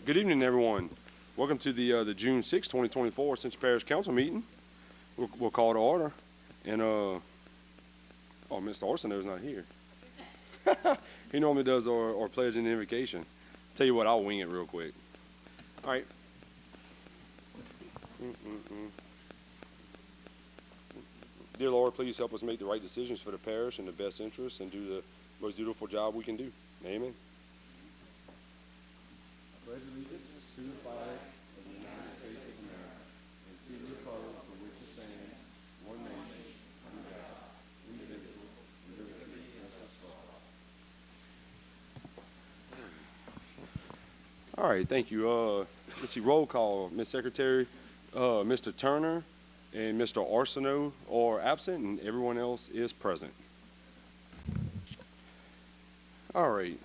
Good evening, everyone. Welcome to the June 6, 2024 Ascension Parish Council meeting. We'll call to order. And, oh, Mr. Arsenault is not here. He normally does our pledge and invocation. Tell you what, I'll wing it real quick. All right. Dear Lord, please help us make the right decisions for the parish in the best interest and do the most dutiful job we can do. Amen. I pledge allegiance to the flag of the United States of America and to the republic for which it stands, one nation, under God, indivisible, with liberty and justice for all. All right, thank you. Let's see, roll call. Ms. Secretary, Mr. Turner and Mr. Arsenault are absent, and everyone else is present. All right.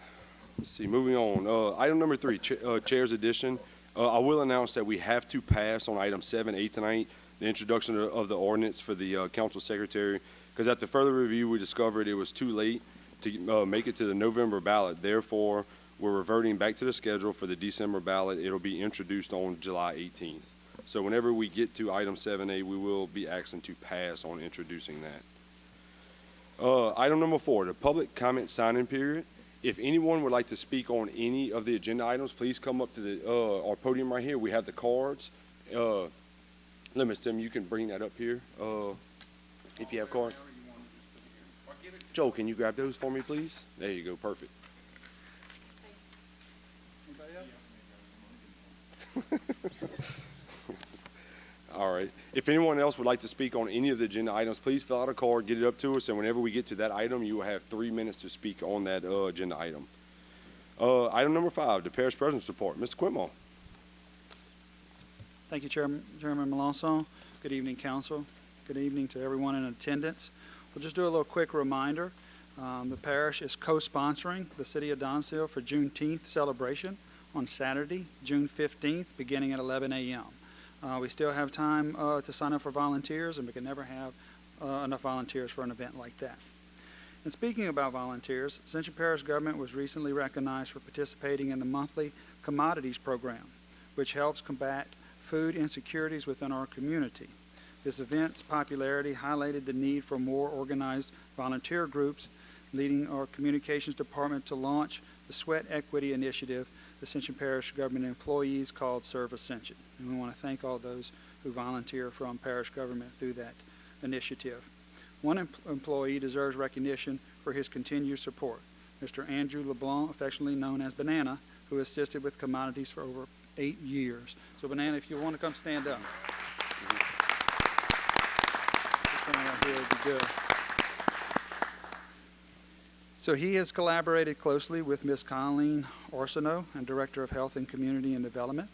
Let's see, moving on. Item number 3, Chair's Edition. I will announce that we have to pass on item 7A tonight, the introduction of the ordinance for the council secretary, because after further review, we discovered it was too late to make it to the November ballot. Therefore, we're reverting back to the schedule for the December ballot. It'll be introduced on July 18th. So whenever we get to item 7A, we will be asking to pass on introducing that. Item number 4, the public comment sign-in period. If anyone would like to speak on any of the agenda items, please come up to the our podium right here. We have the cards. Ms. Tim, you can bring that up here if you have cards. Joe, can you grab those for me, please? There you go. Perfect. All right. If anyone else would like to speak on any of the agenda items, please fill out a card, get it up to us, and whenever we get to that item, you will have 3 minutes to speak on that agenda item. Item number 5, the parish president's report. Mr. Quinmall. Thank you, Chairman Melanson. Good evening, Council. Good evening to everyone in attendance. We'll just do a little quick reminder. The parish is co-sponsoring the City of Donaldsonville for Juneteenth celebration on Saturday, June 15th, beginning at 11 a.m. We still have time to sign up for volunteers, and we can never have enough volunteers for an event like that. And speaking about volunteers, Ascension Parish government was recently recognized for participating in the monthly commodities program, which helps combat food insecurities within our community. This event's popularity highlighted the need for more organized volunteer groups, leading our communications department to launch the Sweat Equity Initiative Ascension Parish government employees called Serve Ascension. And we want to thank all those who volunteer from parish government through that initiative. One employee deserves recognition for his continued support. Mr. Andrew LeBlanc, affectionately known as Banana, who assisted with commodities for over 8 years. So Banana, if you want to come stand up. This one right here would be good. So he has collaborated closely with Ms. Colleen Arsenault, and Director of Health and Community and Development,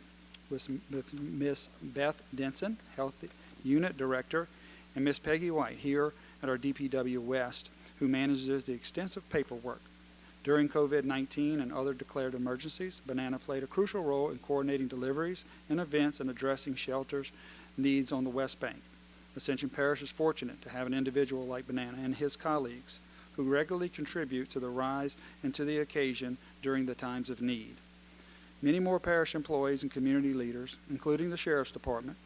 with Ms. Beth Denson, Health Unit Director, and Ms. Peggy White here at our DPW West, who manages the extensive paperwork. During COVID-19 and other declared emergencies, Banana played a crucial role in coordinating deliveries and events and addressing shelters' needs on the West Bank. Ascension Parish is fortunate to have an individual like Banana and his colleagues who regularly contribute to the rise and to the occasion during the times of need. Many more parish employees and community leaders, including the Sheriff's Department,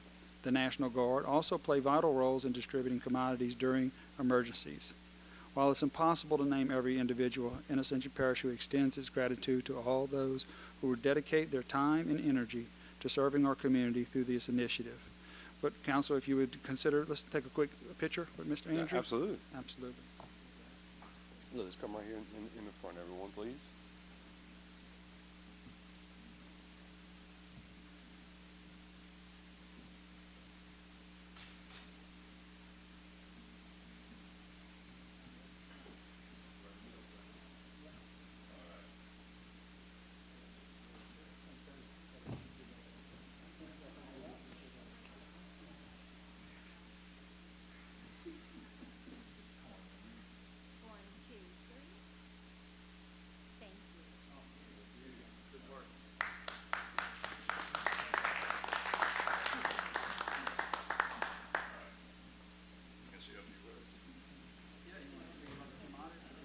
the National Guard, also play vital roles in distributing commodities during emergencies. While it's impossible to name every individual in Ascension Parish who extends its gratitude to all those who would dedicate their time and energy to serving our community through this initiative. But, Council, if you would consider, let's take a quick picture with Mr. Andrew. Yeah, absolutely. Absolutely. Let's come right here in the front, everyone, please.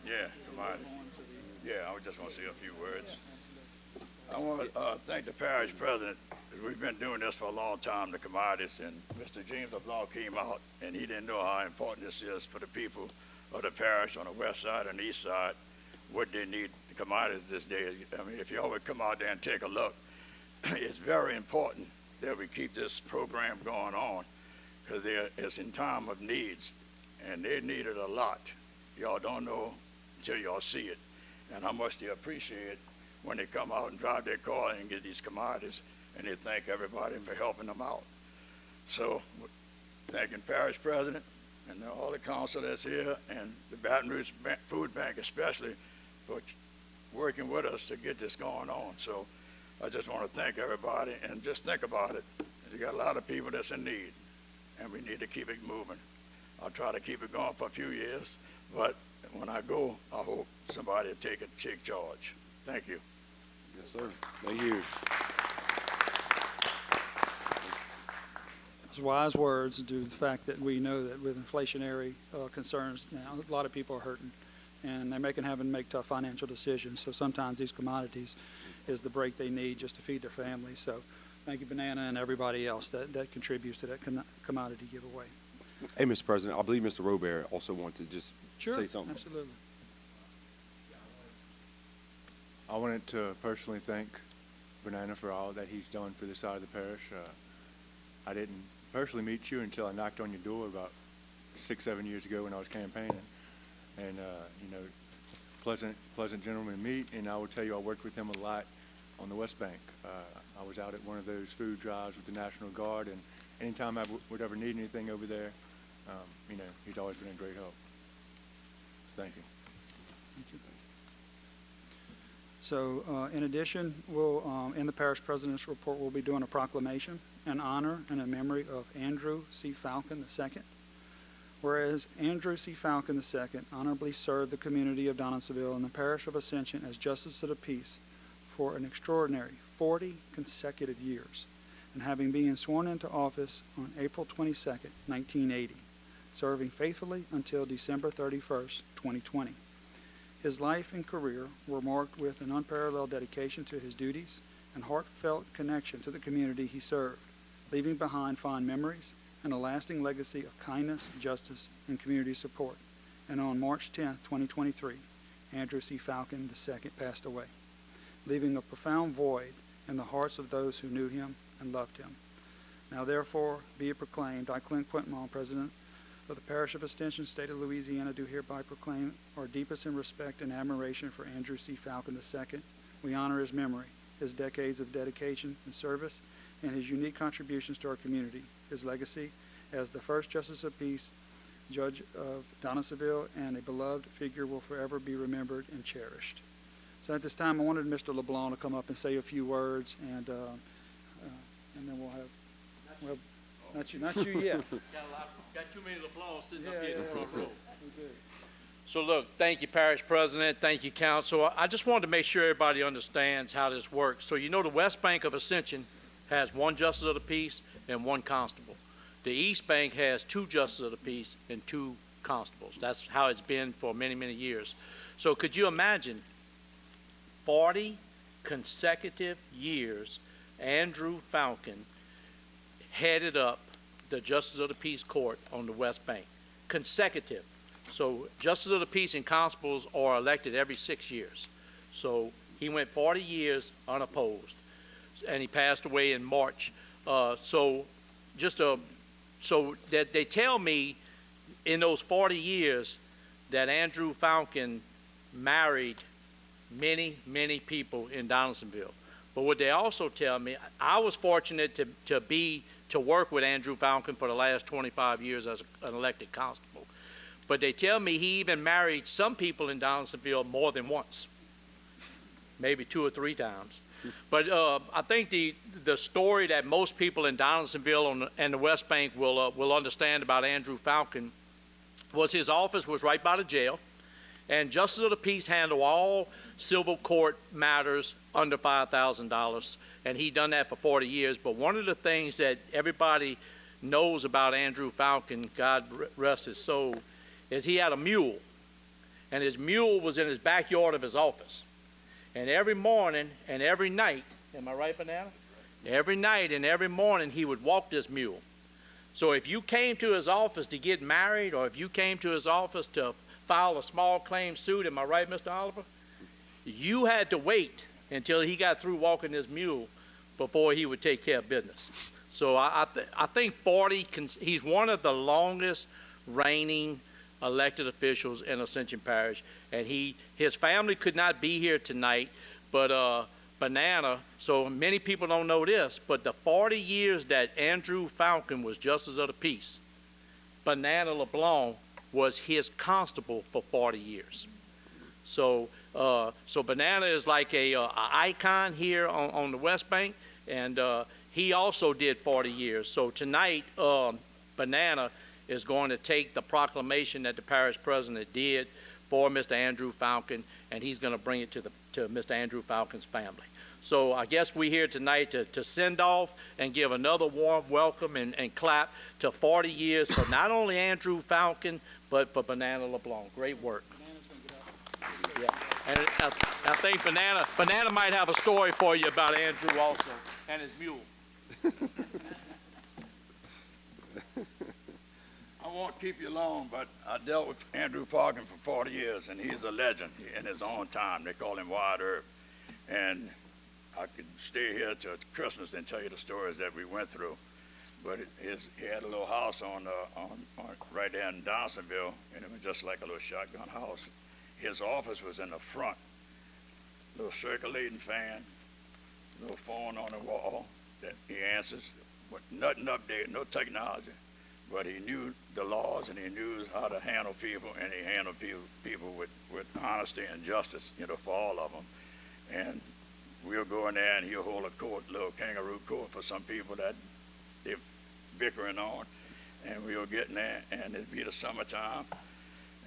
Yeah, commodities. Yeah, I would just want to say a few words. I want to thank the parish president. We've been doing this for a long time, the commodities, and Mr. James LeBlanc came out, and he didn't know how important this is for the people of the parish on the west side and the east side, what they need, the commodities this day. I mean, if you always come out there and take a look, it's very important that we keep this program going on, because it's in time of needs, and they need it a lot. Y'all don't know until y'all see it, and how much they appreciate it when they come out and drive their car and get these commodities, and they thank everybody for helping them out. So, thanking parish president and all the council that's here, and the Baton Rouge Food Bank especially, for working with us to get this going on. So, I just want to thank everybody, and just think about it. You got a lot of people that's in need, and we need to keep it moving. I'll try to keep it going for a few years, but when I go, I hope somebody will take charge. Thank you. Yes, sir. Thank you. Those wise words due to the fact that we know that with inflationary concerns now, a lot of people are hurting, and they're having to make tough financial decisions. So sometimes these commodities is the break they need just to feed their family. So thank you, Banana, and everybody else that contributes to that commodity giveaway. Hey, Mr. President, I believe Mr. Robert also wanted to just say something. Absolutely. I wanted to personally thank Banana for all that he's done for this side of the parish. I didn't personally meet you until I knocked on your door about 6-7 years ago when I was campaigning. And, you know, pleasant gentleman to meet, and I will tell you I worked with him a lot on the West Bank. I was out at one of those food drives with the National Guard, and anytime I would ever need anything over there, you know, he's always been a great help. So thank you. Thank you. So in addition, we'll, in the parish president's report, we'll be doing a proclamation in honor and in memory of Andrew C. Falcon II. Whereas Andrew C. Falcon II honorably served the community of Donaldsonville and the parish of Ascension as Justice of the Peace for an extraordinary 40 consecutive years, and having been sworn into office on April 22, 1980, serving faithfully until December 31st, 2020. His life and career were marked with an unparalleled dedication to his duties and heartfelt connection to the community he served, leaving behind fond memories and a lasting legacy of kindness, justice, and community support. And on March 10, 2023, Andrew C. Falcon II passed away, leaving a profound void in the hearts of those who knew him and loved him. Now therefore be it proclaimed, I, Clint Quintemont, President of the Parish of Ascension, State of Louisiana, do hereby proclaim our deepest in respect and admiration for Andrew C. Falcon II. We honor his memory, his decades of dedication and service, and his unique contributions to our community. His legacy as the first Justice of Peace, Judge of Donaldsonville, and a beloved figure will forever be remembered and cherished. So at this time, I wanted Mr. LeBlanc to come up and say a few words, and then we'll have not you yet. Got too many LeBlancs sitting up here in the Yeah. front row. Okay. So look, thank you, Parish President. Thank you, Council. I just wanted to make sure everybody understands how this works. So you know the West Bank of Ascension has one Justice of the Peace and one constable. The East Bank has two Justices of the Peace and two constables. That's how it's been for many, many years. So could you imagine 40 consecutive years Andrew Falcon headed up the Justice of the Peace Court on the West Bank? Consecutive. So Justice of the Peace and constables are elected every 6 years. So he went 40 years unopposed, and he passed away in March. So that they tell me in those 40 years that Andrew Falcon married many, many people in Donaldsonville. But what they also tell me, I was fortunate to work with Andrew Falcon for the last 25 years as an elected constable. But they tell me he even married some people in Donaldsonville more than once, maybe 2 or 3 times. But I think the story that most people in Donaldsonville and the West Bank will understand about Andrew Falcon was his office was right by the jail, and Justice of the Peace handle all civil court matters under $5,000, and he done that for 40 years. But one of the things that everybody knows about Andrew Falcon, God rest his soul, is he had a mule, and his mule was in his backyard of his office. And every morning and every night, am I right, Banana? Every night and every morning he would walk this mule. So if you came to his office to get married, or if you came to his office to file a small claim suit, am I right, Mr. Oliver? You had to wait until he got through walking this mule before he would take care of business. So I think 40, he's one of the longest reigning elected officials in Ascension Parish, and his family could not be here tonight, but Banana, so many people don't know this, but the 40 years that Andrew Falcon was Justice of the Peace, Banana LeBlanc was his constable for 40 years. So Banana is like a icon here on the West Bank, and he also did 40 years. So tonight, Banana is going to take the proclamation that the parish president did for Mr. Andrew Falcon, and he's going to bring it to Mr. Andrew Falcon's family. So I guess we're here tonight to send off and give another warm welcome and clap to 40 years for not only Andrew Falcon, but for Banana LeBlanc. Great work. Yeah. And I think Banana might have a story for you about Andrew also and his mule. I won't keep you long, but I dealt with Andrew Falcon for 40 years, and he's a legend in his own time. They call him Wide Earp. And I could stay here till Christmas and tell you the stories that we went through. But he had a little house on right there in Dawsonville, and it was just like a little shotgun house. His office was in the front, little circulating fan, little phone on the wall that he answers, but nothing updated, no technology. But he knew the laws, and he knew how to handle people, and he handled people with honesty and justice, for all of them. And we'll go in there, and he'll hold a court, little kangaroo court for some people that they're bickering on. And we'll get in there, and it'd be the summertime,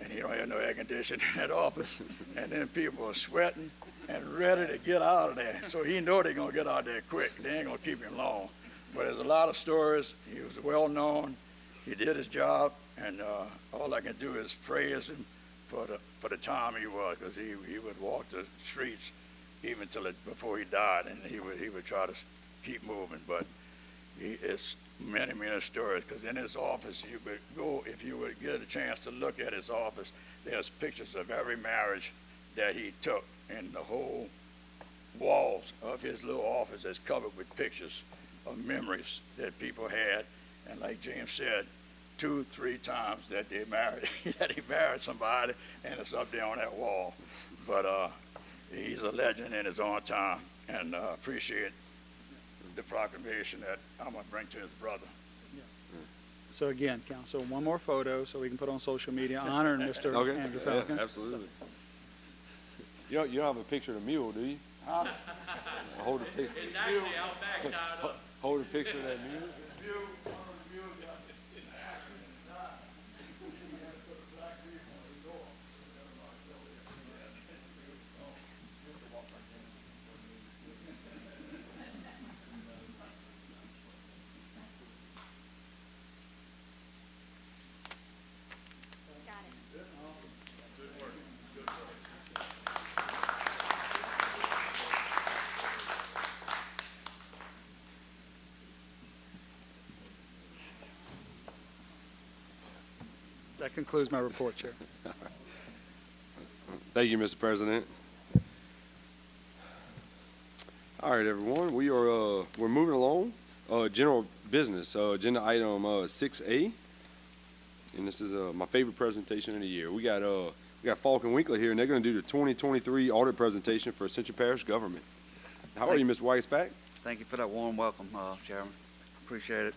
and he don't have no air conditioning in that office. And then people are sweating and ready to get out of there. So he know they're gonna get out there quick. They ain't gonna keep him long. But there's a lot of stories. He was well known. He did his job, and all I can do is praise him for the time he was, because he would walk the streets even before he died, and he would try to keep moving. But it's many stories, because in his office you would go, if you would get a chance to look at his office, there's pictures of every marriage that he took, and the whole walls of his little office is covered with pictures of memories that people had. And like James said, 2-3 times that he married somebody, and it's up there on that wall. But he's a legend in his own time, and appreciate the proclamation that I'm going to bring to his brother. So again, Council, one more photo so we can put on social media honoring Mr. Okay. Andrew Falcon. Yeah, absolutely. You don't have a picture of the mule, do you? Huh? Hold a picture. It's actually out back tied up. Hold a picture of that mule. That concludes my report, Chair. Thank you, Mr. President. All right, everyone, we're moving along. General business, agenda item 6A, and this is my favorite presentation of the year. We got Falk and Winkler here, and they're going to do the 2023 audit presentation for Ascension Parish government. How are you, Ms. Weisbach? Thank you for that warm welcome, Chairman. Appreciate it.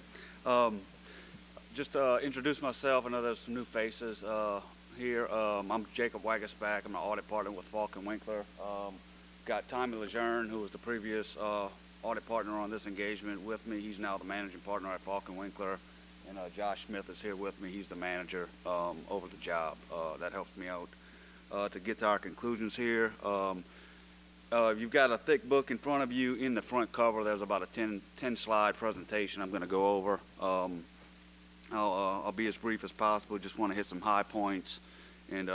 Just to introduce myself, I know there's some new faces here. I'm Jacob Wagasback. I'm an audit partner with Falk and Winkler. Got Tommy Lejeune, who was the previous audit partner on this engagement with me. He's now the managing partner at Falk and Winkler. And Josh Smith is here with me. He's the manager over the job. That helps me out to get to our conclusions here. You've got a thick book in front of you. In the front cover, there's about a 10 slide presentation I'm going to go over. I'll be as brief as possible. Just want to hit some high points and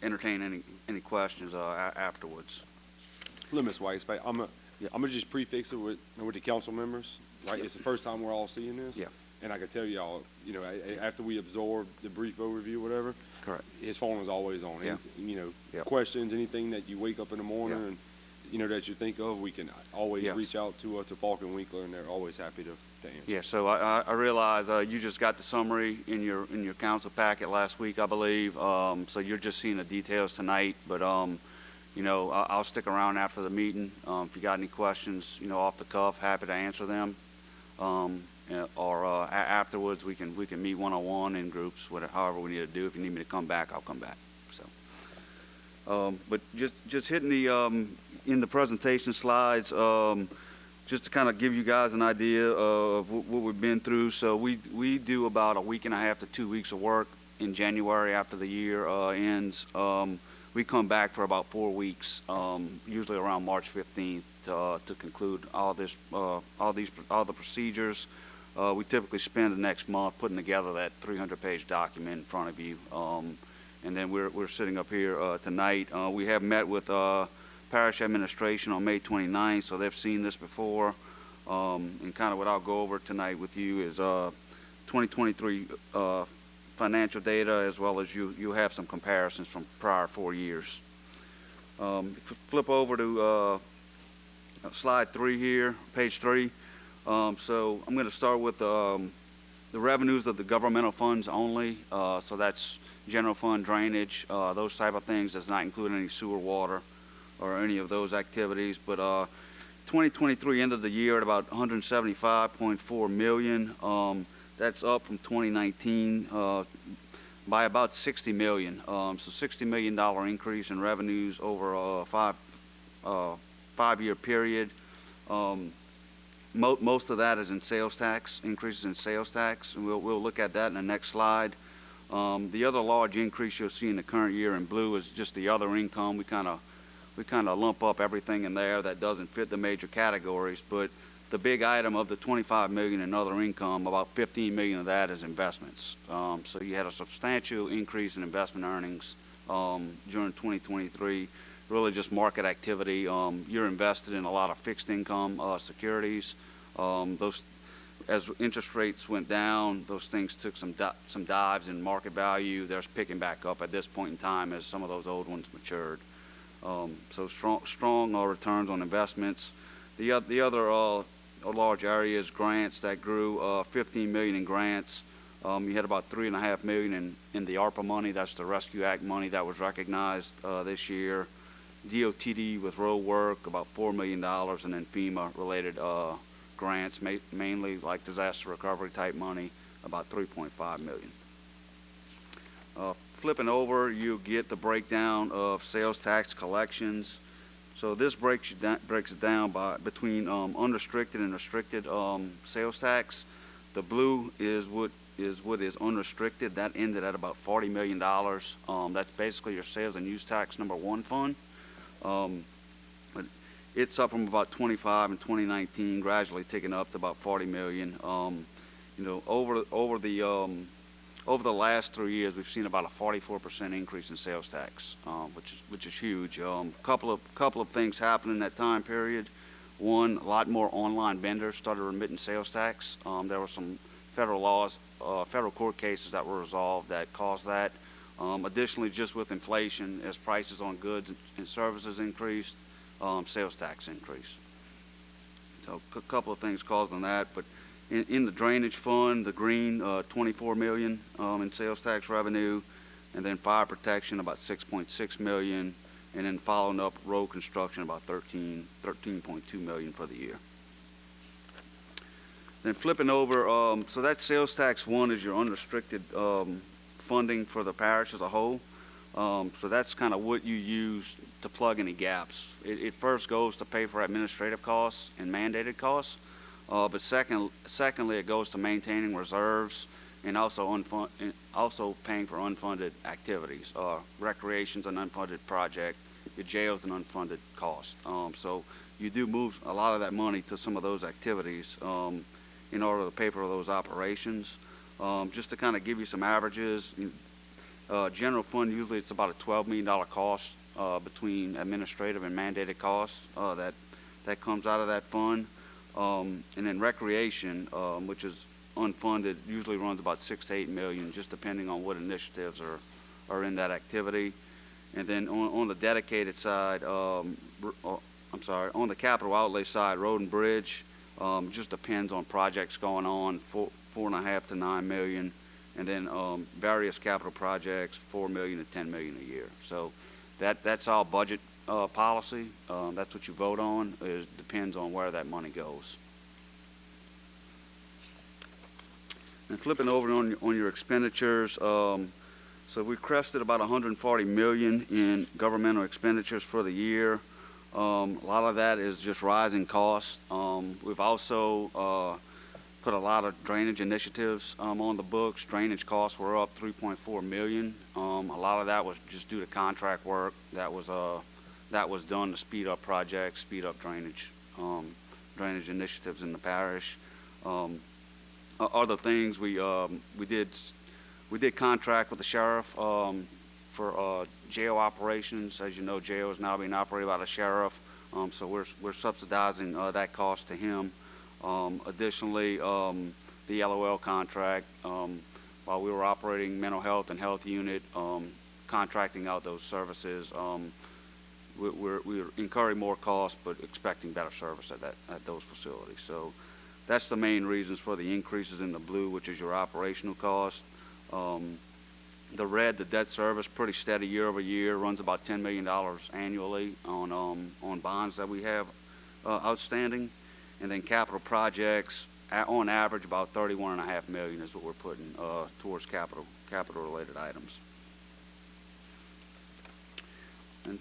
entertain any questions afterwards. Look, Ms. White, I'm gonna just prefix it with the council members, right? It's the first time we're all seeing this. Yeah. And I can tell y'all, after we absorb the brief overview, whatever, Correct. his phone is always on. Yeah. Yep. Questions, anything that you wake up in the morning Yeah. and, that you think of, we can always Yes. reach out to Falk and Winkler, and they're always happy to answer. Yeah, so I realize you just got the summary in your council packet last week, I believe. So you're just seeing the details tonight, but I'll stick around after the meeting. If you got any questions, off the cuff, happy to answer them. Or afterwards, we can meet one-on-one in groups, however we need to do. If you need me to come back, I'll come back. So, but just hitting the in the presentation slides, just to kind of give you guys an idea of what we've been through. So we do about a week and a half to 2 weeks of work in January after the year ends. We come back for about 4 weeks, usually around March 15th, to conclude all the procedures. We typically spend the next month putting together that 300-page document in front of you, and then we're sitting up here tonight. We have met with Parish Administration on May 29th, so they've seen this before. And kind of what I'll go over tonight with you is 2023 financial data, as well as you have some comparisons from prior 4 years. If you flip over to slide 3 here, page 3. So I'm going to start with the revenues of the governmental funds only. So that's general fund, drainage, those type of things. Does not include any sewer, water, or any of those activities. But 2023 ended the year at about 175.4 million. That's up from 2019 by about 60 million. So $60 million increase in revenues over a five-year period. Most of that is in sales tax, increases in sales tax, and we'll look at that in the next slide. The other large increase you'll see in the current year in blue is just the other income. We kind of lump up everything in there that doesn't fit the major categories, but the big item of the 25 million in other income, about 15 million of that is investments. So you had a substantial increase in investment earnings during 2023, really just market activity. You're invested in a lot of fixed income securities. Those, as interest rates went down, those things took some dives in market value. They're picking back up at this point in time as some of those old ones matured. So strong returns on investments. The other large area is grants that grew 15 million in grants. You had about 3.5 million in the ARPA money. That's the Rescue Act money that was recognized this year. DOTD with road work, about $4 million, and then FEMA related grants, mainly like disaster recovery type money, about 3.5 million. Flipping over, you get the breakdown of sales tax collections. So this breaks it down between unrestricted and restricted sales tax. The blue is what is unrestricted. That ended at about $40 million. That's basically your sales and use tax number 1 fund. But it's up from about 25 in 2019, gradually ticking up to about 40 million. Over the last 3 years, we've seen about a 44% increase in sales tax, which is huge. Couple of things happened in that time period. One, a lot more online vendors started remitting sales tax. There were some federal laws, federal court cases that were resolved that caused that. Additionally, just with inflation, as prices on goods and services increased, sales tax increased. So a couple of things causing that, but in the drainage fund, the green, 24 million in sales tax revenue, and then fire protection about 6.6 million, and then following up road construction about 13.2 million for the year. Then flipping over, so that sales tax 1 is your unrestricted funding for the parish as a whole. So that's kind of what you use to plug any gaps. It first goes to pay for administrative costs and mandated costs. But secondly, it goes to maintaining reserves and also paying for unfunded activities, recreation's an unfunded project, your jail's an unfunded cost. So you do move a lot of that money to some of those activities in order to pay for those operations. Just to kind of give you some averages, general fund usually it's about a $12 million cost between administrative and mandated costs that comes out of that fund. And then recreation, which is unfunded, usually runs about 6 to 8 million, just depending on what initiatives are in that activity. And then on the dedicated side, on the capital outlay side, road and bridge, just depends on projects going on, 4.5 to 9 million. And then various capital projects, 4 million to 10 million a year. So that's our budget policy. That's what you vote on. It depends on where that money goes. And flipping over on your expenditures, so we crested about 140 million in governmental expenditures for the year. A lot of that is just rising costs. We've also put a lot of drainage initiatives on the books. Drainage costs were up 3.4 million. A lot of that was just due to contract work that was done to speed up projects, speed up drainage initiatives in the parish. Other things we did contract with the sheriff for jail operations. As you know, jail is now being operated by the sheriff, so we're subsidizing that cost to him. Additionally, the LOL contract, while we were operating mental health and health unit, contracting out those services, we're incurring more costs but expecting better service at those facilities. So that's the main reasons for the increases in the blue, which is your operational cost. The red, the debt service, pretty steady year over year, runs about $10 million annually on bonds that we have outstanding. And then capital projects, on average, about $31.5 million is what we're putting towards capital-related items. And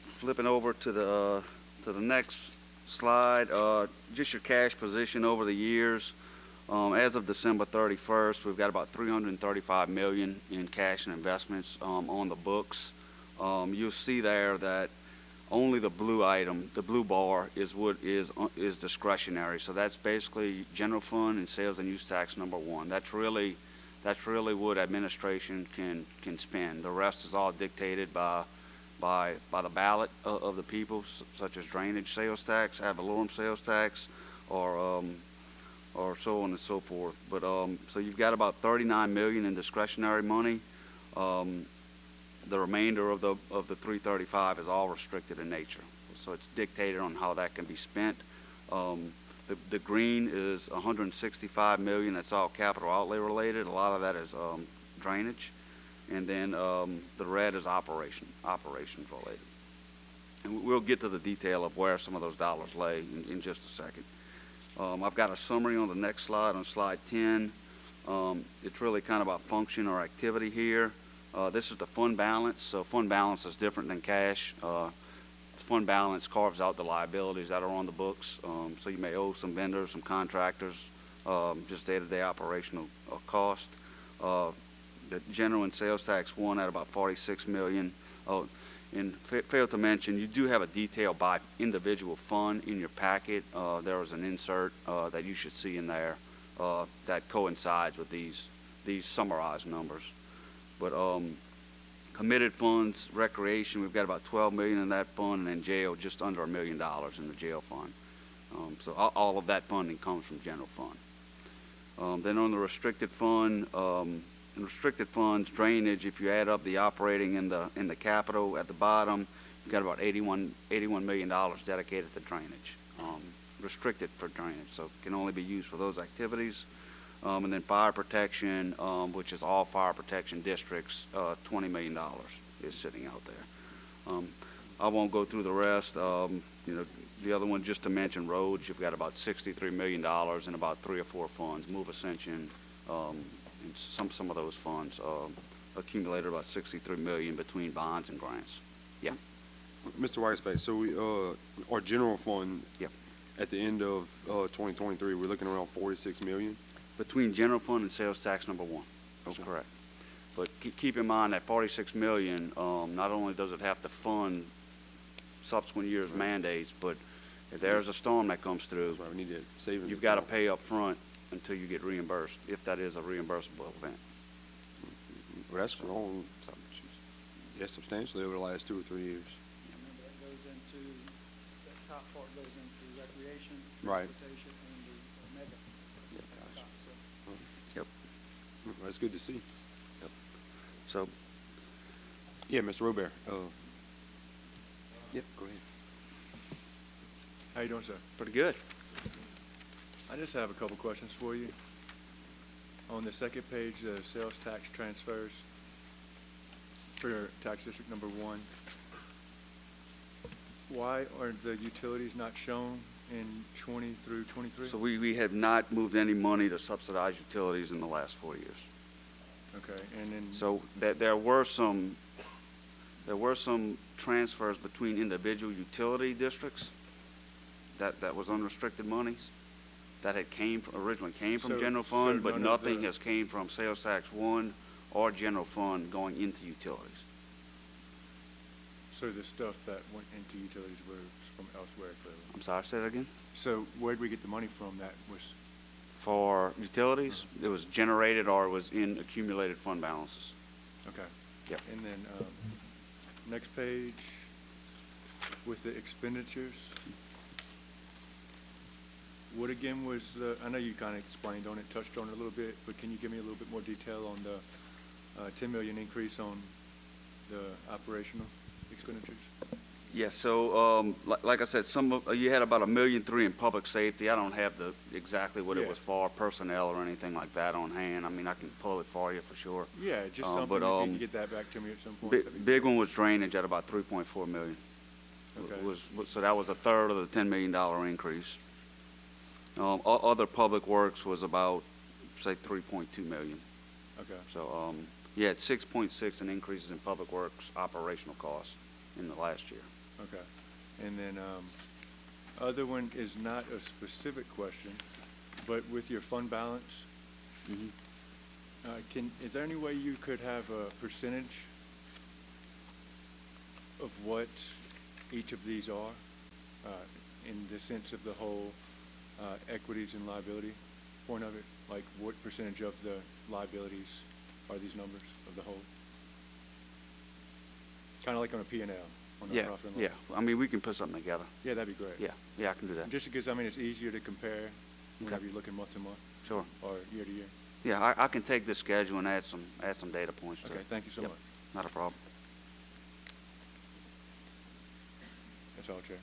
flipping over to the next slide, just your cash position over the years. As of December 31st, we've got about $335 million in cash and investments on the books. You'll see there that only the blue item, the blue bar, is what is discretionary. So that's basically general fund and sales and use tax number one. That's really what administration can spend. The rest is all dictated by the ballot of the people, such as drainage sales tax, ad valorem sales tax, or so on and so forth. But so you've got about 39 million in discretionary money. The remainder of the 335 is all restricted in nature, so it's dictated on how that can be spent. The green is 165 million. That's all capital outlay related. A lot of that is drainage, and then the red is operations related. And we'll get to the detail of where some of those dollars lay in just a second. I've got a summary on the next slide, on slide 10. It's really kind of about function or activity here. This is the fund balance. So fund balance is different than cash. Fund balance carves out the liabilities that are on the books. So you may owe some vendors, some contractors, just day-to-day operational cost. The general and sales tax one at about 46 million. Oh, and failed to mention, you do have a detail by individual fund in your packet. There was an insert that you should see in there that coincides with these summarized numbers. But committed funds, recreation, we've got about 12 million in that fund, and then jail, just under $1 million in the jail fund. So all of that funding comes from general fund. Then on the restricted fund, restricted funds, drainage, if you add up the operating and the capital at the bottom, you've got about $81 million dedicated to drainage, restricted for drainage, so it can only be used for those activities. And then fire protection, which is all fire protection districts, $20 million is sitting out there. I won't go through the rest. The other one, just to mention roads, you've got about $63 million in about 3 or 4 funds, Move Ascension, and some of those funds accumulated about $63 million between bonds and grants. Yeah. Mr. Whitespace, so our general fund, Yeah. at the end of 2023, we're looking around 46 million. Between general fund and sales tax number one. That's Okay. correct. But keep in mind that 46 million, not only does it have to fund subsequent years' mandates, but if there's a storm that comes through, That's why we need to save it. you've got to pay up front until you get reimbursed, if that is a reimbursable event. Well, that's wrong. Yes, substantially over the last 2 or 3 years. Remember, that goes into, that top part goes into recreation, Right. transportation, and the mega. Yep, gotcha. So, Well, that's good to see. So, Yeah, Mr. Robert. Yep, go ahead. How you doing, sir? pretty good. I just have a couple questions for you. On the second page, the sales tax transfers for tax district number 1. Why are the utilities not shown in 20 through 23? So we have not moved any money to subsidize utilities in the last 4 years. Okay, and then So there were some transfers between individual utility districts that was unrestricted monies that originally came from So- general so fund, but none of nothing the- has came from sales tax 1 or general fund going into utilities. so the stuff that went into utilities was from elsewhere, clearly. I'm sorry, say that again? So where'd we get the money from that was, For utilities, it was generated or it was in accumulated fund balances. okay. Yep. And then, next page, with the expenditures, what again was the, I know you kind of explained on it, touched on it a little bit, but can you give me a little bit more detail on the 10 million increase on the operational expenditures? Yeah, so like I said, you had about $1.3 million in public safety. I don't have exactly what it Yeah. was for, personnel or anything like that on hand. I mean, I can pull it for you for sure. Yeah, just but, something, if you can get that back to me at some point. that'd be Big one was drainage at about $3.4 million. Okay. So that was a third of the $10 million increase. Other public works was about, say, $3.2 million. Okay. So you had 6.6 in increases in public works operational costs in the last year. Okay. And then, other one is not a specific question, but with your fund balance, is there any way you could have a percentage of what each of these are, in the sense of the whole, equities and liability point of it? Like, what percentage of the liabilities are these numbers of the whole? Kind of like on a P&L. On the Yeah, profit and loss. yeah. I mean, we can put something together. Yeah, that'd be great. Yeah, I can do that. Just because, I mean, it's easier to compare whenever you're looking month to month Sure. or year to year. Yeah, I can take this schedule and add some data points to Okay, it. thank you so Yep, much. Not a problem. That's all, Chair.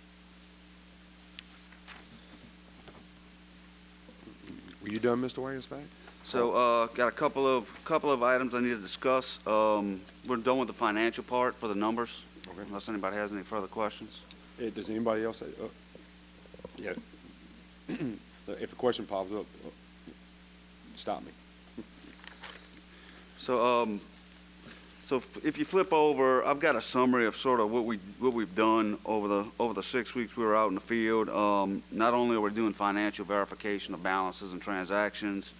Were you done, Mr. Wagensback? So, got a couple of items I need to discuss. We're done with the financial part for the numbers, Okay. unless anybody has any further questions. Does anybody else? Yeah. If a question pops up, stop me. So, if you flip over, I've got a summary of sort of what we've done over the 6 weeks we were out in the field. Not only are we doing financial verification of balances and transactions,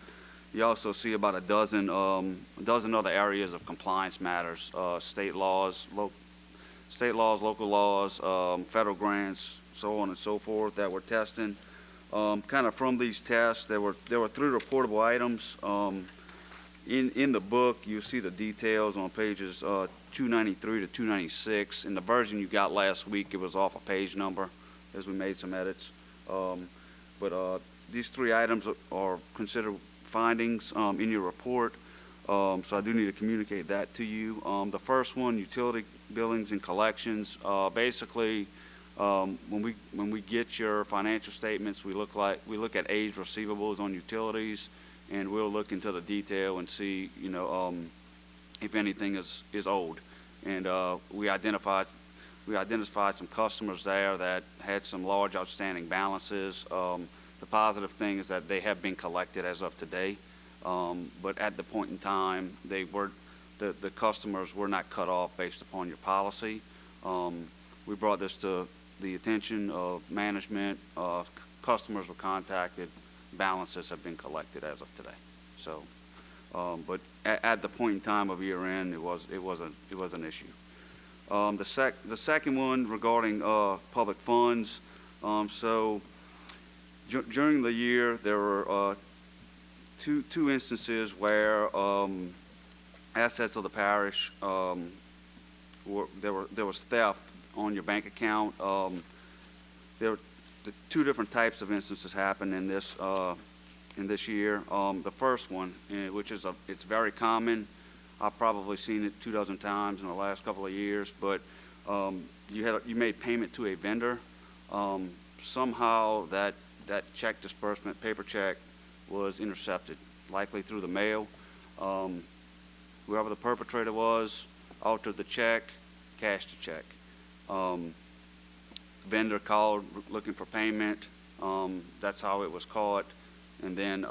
you also see about a dozen other areas of compliance matters: state laws, local laws, federal grants, so on and so forth that we're testing. Kind of from these tests, there were 3 reportable items. In the book, you see the details on pages 293 to 296. In the version you got last week, it was off a page number as we made some edits. But these 3 items are considered findings in your report, so I do need to communicate that to you. The first one, utility billings and collections. Basically, when we get your financial statements, we look at aged receivables on utilities, and we'll look into the detail and see, if anything is owed. And we identified some customers there that had some large outstanding balances. The positive thing is that they have been collected as of today, but at the point in time, the customers were not cut off based upon your policy. We brought this to the attention of management. Customers were contacted. Balances have been collected as of today. So, but at the point in time of year end, it was an issue. The second one regarding public funds. So during the year, there were two instances where assets of the parish there was theft on your bank account. There were the two different types of instances happened in this year. The first one, which is it's very common. I've probably seen it 24 times in the last couple of years. But you made payment to a vendor. Somehow that check disbursement, paper check, was intercepted, likely through the mail. Whoever the perpetrator was altered the check, cashed the check. Vendor called looking for payment. That's how it was caught. And then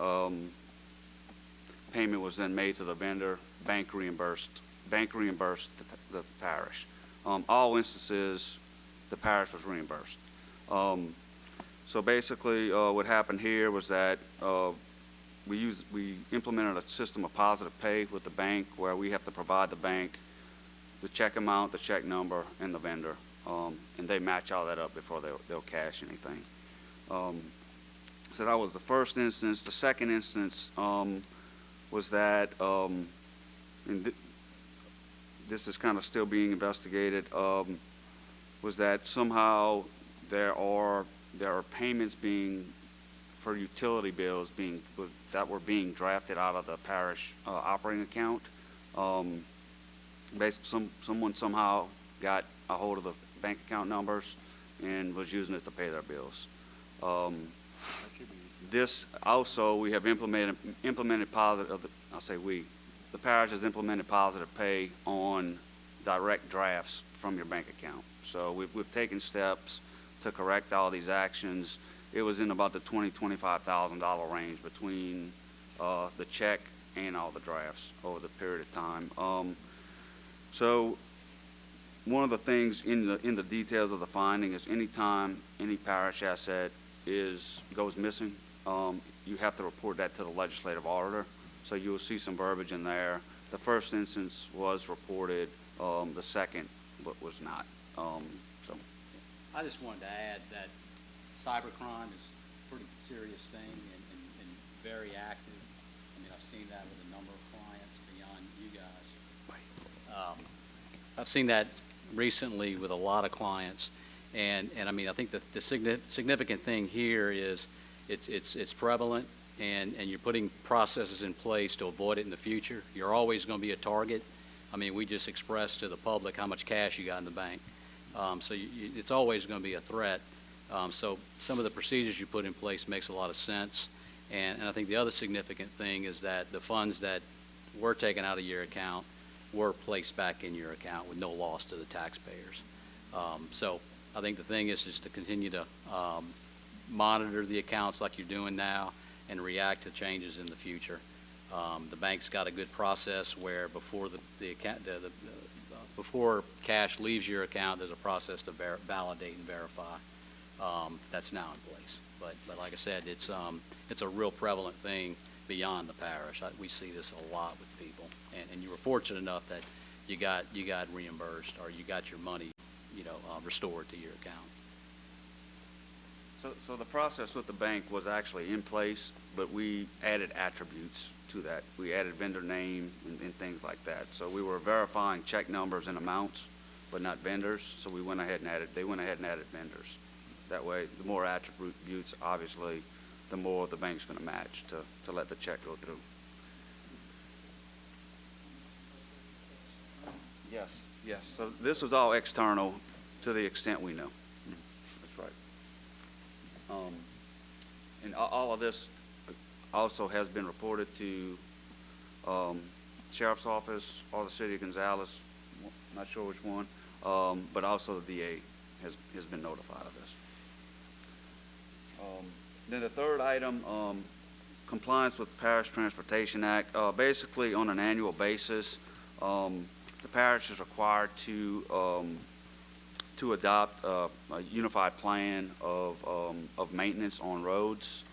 payment was then made to the vendor. Bank reimbursed the parish. All instances, the parish was reimbursed. So basically, what happened here was that we implemented a system of positive pay with the bank, where we have to provide the bank the check amount, the check number, and the vendor, and they match all that up before they'll cash anything. So that was the first instance. The second instance was that, and this is kind of still being investigated, was that somehow there are payments for utility bills that were being drafted out of the parish operating account. Basically, someone somehow got a hold of the bank account numbers and was using it to pay their bills. This also, we have implemented positive. I'll say we. The parish has implemented positive pay on direct drafts from your bank account. So we've taken steps to correct all these actions. It was in about the $20,000–$25,000 range between the check and all the drafts over the period of time. So one of the things in the details of the finding is anytime any parish asset goes missing, you have to report that to the legislative auditor. So you will see some verbiage in there. The first instance was reported, the second but was not. So I just wanted to add that cybercrime is a pretty serious thing and very active. I mean, I've seen that with a number of clients beyond you guys. I've seen that recently with a lot of clients, and I mean, I think the significant thing here is it's prevalent, and you're putting processes in place to avoid it in the future. You're always going to be a target. I mean, we just expressed to the public how much cash you got in the bank. So it's always going to be a threat. So some of the procedures you put in place makes a lot of sense. And I think the other significant thing is that the funds that were taken out of your account were placed back in your account with no loss to the taxpayers. So I think the thing is just to continue to monitor the accounts like you're doing now and react to changes in the future. The bank's got a good process where before before cash leaves your account, there's a process to validate and verify. That's now in place. But like I said, it's a real prevalent thing beyond the parish. We see this a lot with people, and you were fortunate enough that you got reimbursed, or you got your money, restored to your account. So the process with the bank was actually in place, but we added attributes to that. We added vendor name and things like that. So we were verifying check numbers and amounts, but not vendors. So they went ahead and added vendors. That way, the more attributes, obviously, the more the bank's going to match to let the check go through. Yes. So this was all external to the extent we know. That's right. And all of this also has been reported to Sheriff's Office or the City of Gonzales, not sure which one, but also the DA has been notified of this. Then the third item, compliance with the Parish Transportation Act. Basically, on an annual basis, the parish is required to adopt a unified plan of maintenance on roads.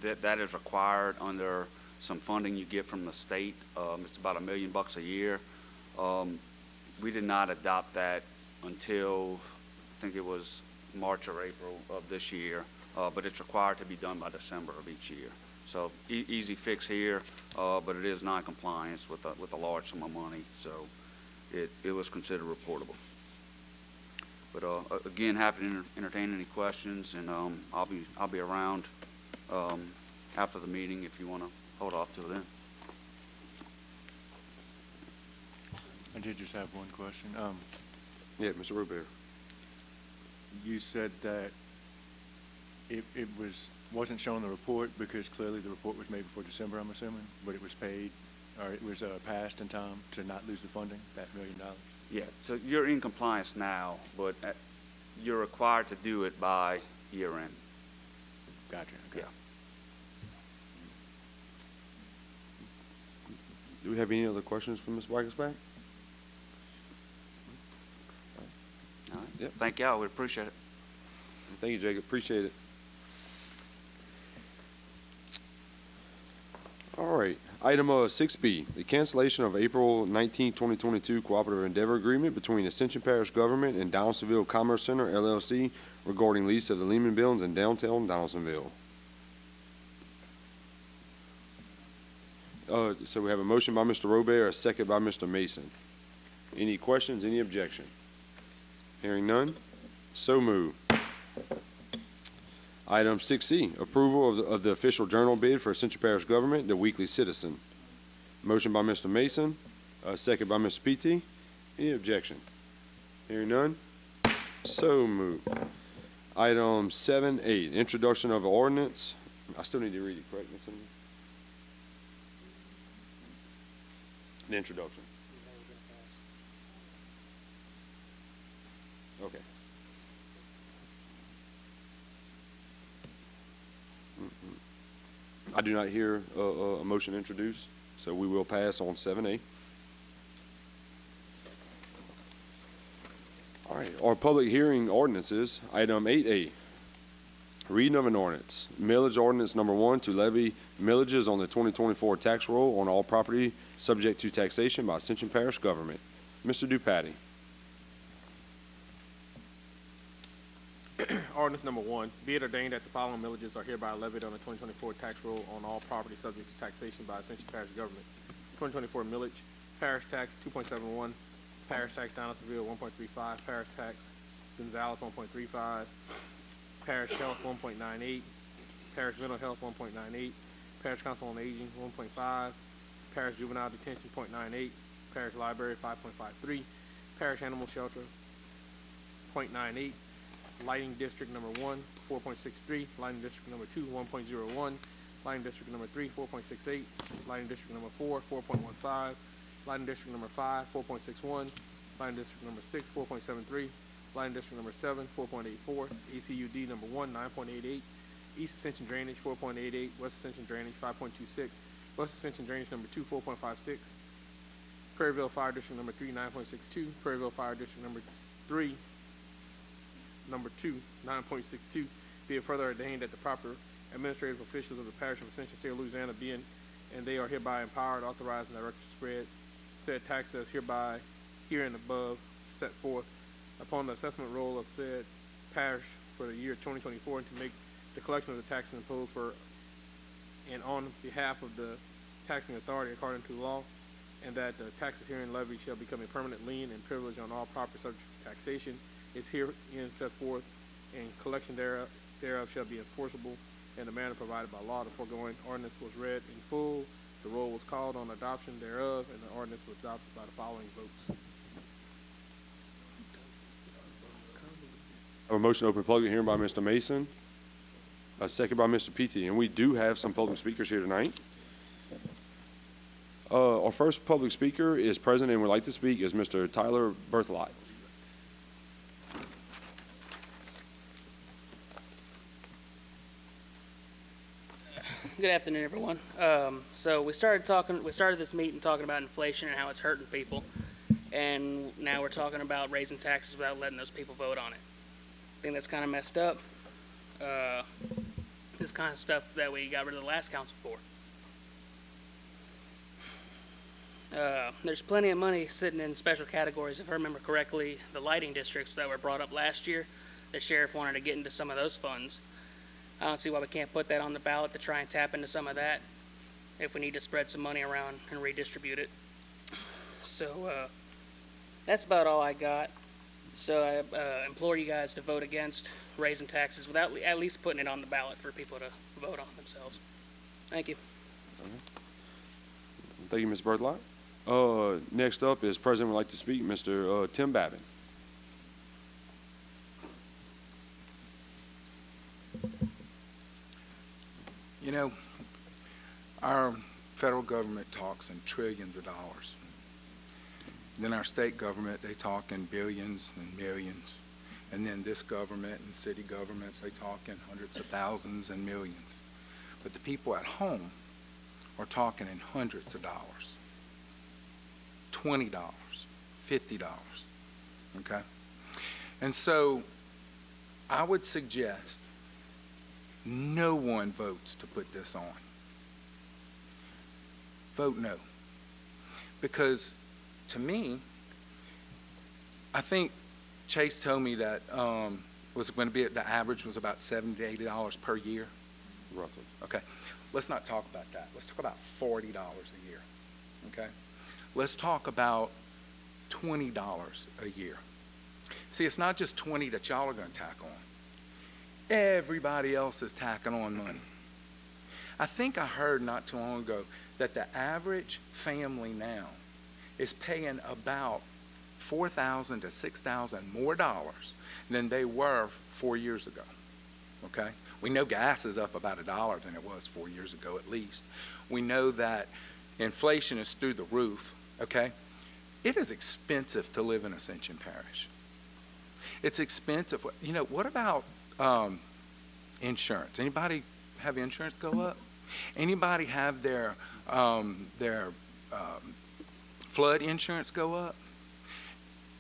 That is required under some funding you get from the state. It's about $1 million a year. We did not adopt that until I think it was March or April of this year, but it's required to be done by December of each year. So easy fix here, but it is non-compliance with a large sum of money. So it was considered reportable. But again, happy to entertain any questions, and I'll be around after the meeting if you want to hold off till then. I did just have one question. Yeah, Mr. Robert. You said that it wasn't shown in the report because clearly the report was made before December, I'm assuming, but it was paid, or it was passed in time to not lose the funding, that $1 million? Yeah, so you're in compliance now, but you're required to do it by year end. Gotcha. Okay. Yeah. Do we have any other questions for Ms. Wagensback? All right. Yep. Thank y'all. We appreciate it. Thank you, Jacob. Appreciate it. All right. Item 6B, the cancellation of April 19, 2022 Cooperative Endeavor Agreement between Ascension Parish Government and Donaldsonville Commerce Center, LLC, regarding lease of the Lehman Buildings in downtown Donaldsonville. So we have a motion by Mr. Robert, a second by Mr. Mason. Any questions, any objection? Hearing none, so moved. Item 6C, approval of the official journal bid for Ascension Parish Government, the Weekly Citizen. Motion by Mr. Mason, second by Mr. P.T. Any objection? Hearing none, so moved. Item 7A, introduction of ordinance. I still need to read it, correct, Ms. Simmons? The introduction. Okay. I do not hear a motion introduced, so we will pass on 7A. All right, our public hearing ordinances, item 8A. Reading of an ordinance. Millage ordinance number 1 to levy millages on the 2024 tax roll on all property subject to taxation by Ascension Parish government. Mr. Dupatti. Ordinance number 1, be it ordained that the following millages are hereby levied on the 2024 tax roll on all property subject to taxation by Ascension Parish government. 2024 millage, parish tax 2.71, parish tax Donaldsonville 1.35, parish tax Gonzales 1.35, parish health 1.98, parish mental health 1.98, parish council on aging 1.5, parish juvenile detention 0.98, parish library 5.53, parish animal shelter 0.98, lighting district number 1, 4.63, lighting district number 2, 1.01, lighting district number 3, 4.68, lighting district number 4, 4.15, lighting district number 5, 4.61, lighting district number 6, 4.73, lighting district number 7, 4.84, ACUD number 1, 9.88, East Ascension Drainage 4.88, West Ascension Drainage 5.26, West Ascension Drainage number 2, 4.56, Prairieville Fire District number 3, 9.62, Prairieville Fire District number 3, number 2, 9.62, be it further ordained that the proper administrative officials of the parish of Ascension, State of Louisiana, and they are hereby empowered, authorized, and directed to spread said taxes hereby herein above set forth upon the assessment roll of said parish for the year 2024, and to make the collection of the taxes imposed for and on behalf of the taxing authority according to law, and that the taxes herein levied shall become a permanent lien and privilege on all property subject to taxation is herein set forth, and collection thereof shall be enforceable in the manner provided by law. The foregoing ordinance was read in full. The roll was called on adoption thereof, and the ordinance was adopted by the following votes. I have a motion to open public hearing by Mr. Mason, a second by Mr. P.T. And we do have some public speakers here tonight. Our first public speaker is present and would like to speak is Mr. Tyler Berthelot. Good afternoon, everyone. So we started this meeting talking about inflation and how it's hurting people, and now we're talking about raising taxes without letting those people vote on it. I think that's kind of messed up. This kind of stuff that we got rid of the last council for. There's plenty of money sitting in special categories. If I remember correctly, the lighting districts that were brought up last year, the sheriff wanted to get into some of those funds. I don't see why we can't put that on the ballot to try and tap into some of that if we need to spread some money around and redistribute it. So That's about all I got. So I implore you guys to vote against raising taxes without at least putting it on the ballot for people to vote on themselves. Thank you. Thank you, Ms. Berthelot. Next up is President would like to speak, Mr. Tim Babin. You know, our federal government talks in trillions of dollars. Then our state government, they talk in billions and millions. And then this government and city governments, they talk in hundreds of thousands and millions. But the people at home are talking in hundreds of dollars. $20, $50, okay? And so I would suggest no one votes to put this on. Vote no. Because to me, I think Chase told me that was going to be, the average was about $70 to $80 per year. Roughly. Okay. Let's not talk about that. Let's talk about $40 a year. Okay. Let's talk about $20 a year. See, it's not just 20 that y'all are going to tack on. Everybody else is tacking on money. I think I heard not too long ago that the average family now is paying about $4,000 to $6,000 more dollars than they were 4 years ago. Okay? We know gas is up about $1 than it was 4 years ago at least. We know that inflation is through the roof. Okay? It is expensive to live in Ascension Parish. It's expensive. You know, what about insurance? Anybody have insurance go up? Anybody have their flood insurance go up?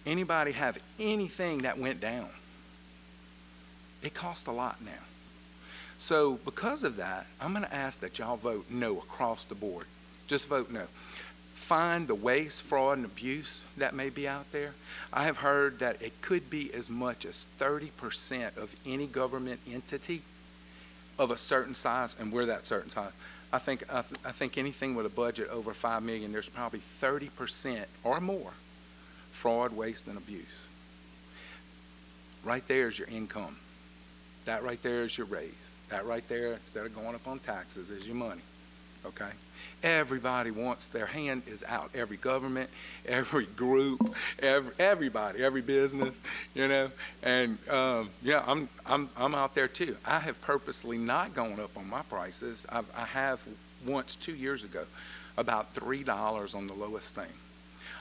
Anybody have anything that went down? It costs a lot now. So because of that, I'm going to ask that y'all vote no across the board. Just vote no. Find the waste, fraud, and abuse that may be out there. I have heard that it could be as much as 30% of any government entity of a certain size, and we're that certain size. I think anything with a budget over $5 million, there's probably 30% or more fraud, waste, and abuse. Right there is your income. That right there is your raise. That right there, instead of going up on taxes, is your money. Okay? Everybody wants, their hand is out. Every government, every group, everybody, every business, you know. And yeah, I'm out there too. I have purposely not gone up on my prices. I have once 2 years ago, about $3 on the lowest thing,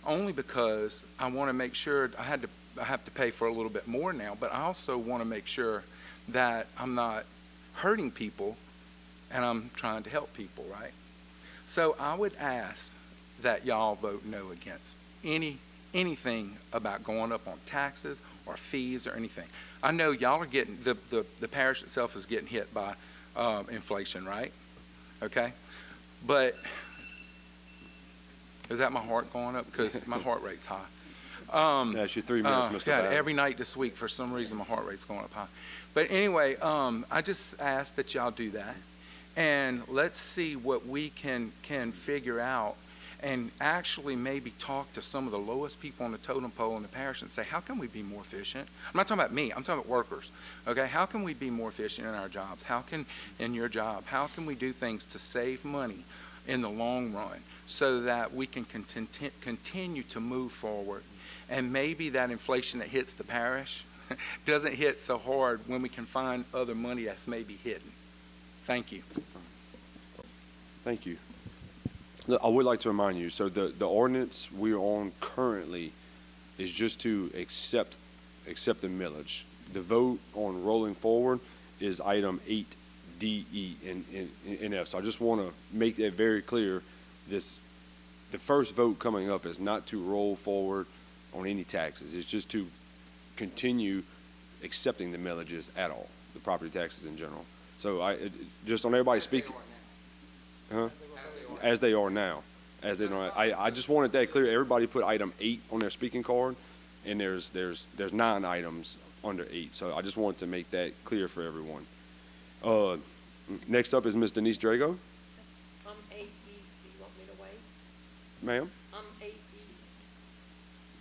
only because I want to make sure I have to pay for a little bit more now, but I also want to make sure that I'm not hurting people and I'm trying to help people, right? So I would ask that y'all vote no against anything about going up on taxes or fees or anything. I know y'all are getting, the parish itself is getting hit by inflation, right? Okay? But is that my heart going up? Because my heart rate's high. That's your 3 minutes, Mr. Yeah, Babin. every night this week, for some reason, my heart rate's going up high. But anyway, I just ask that y'all do that. And let's see what we can figure out, and actually maybe talk to some of the lowest people on the totem pole in the parish and say, how can we be more efficient? I'm not talking about me, I'm talking about workers. Okay, how can we be more efficient in our jobs? How can, in your job, how can we do things to save money in the long run so that we can continue to move forward? And maybe that inflation that hits the parish doesn't hit so hard when we can find other money that's maybe hidden. Thank you. Thank you. Look, I would like to remind you, so the ordinance we're on currently is just to accept the millage. The vote on rolling forward is item 8D, and F. So I just want to make that very clear. The first vote coming up is not to roll forward on any taxes. It's just to continue accepting the millages at all, the property taxes in general. So just on everybody speaking, as they are now. I just wanted that clear. Everybody put item 8 on their speaking card, and there's 9 items under 8. So I just wanted to make that clear for everyone. Next up is Ms. Denise Drago. I'm 8E. Do you want me to wait? Ma'am? I'm 8E.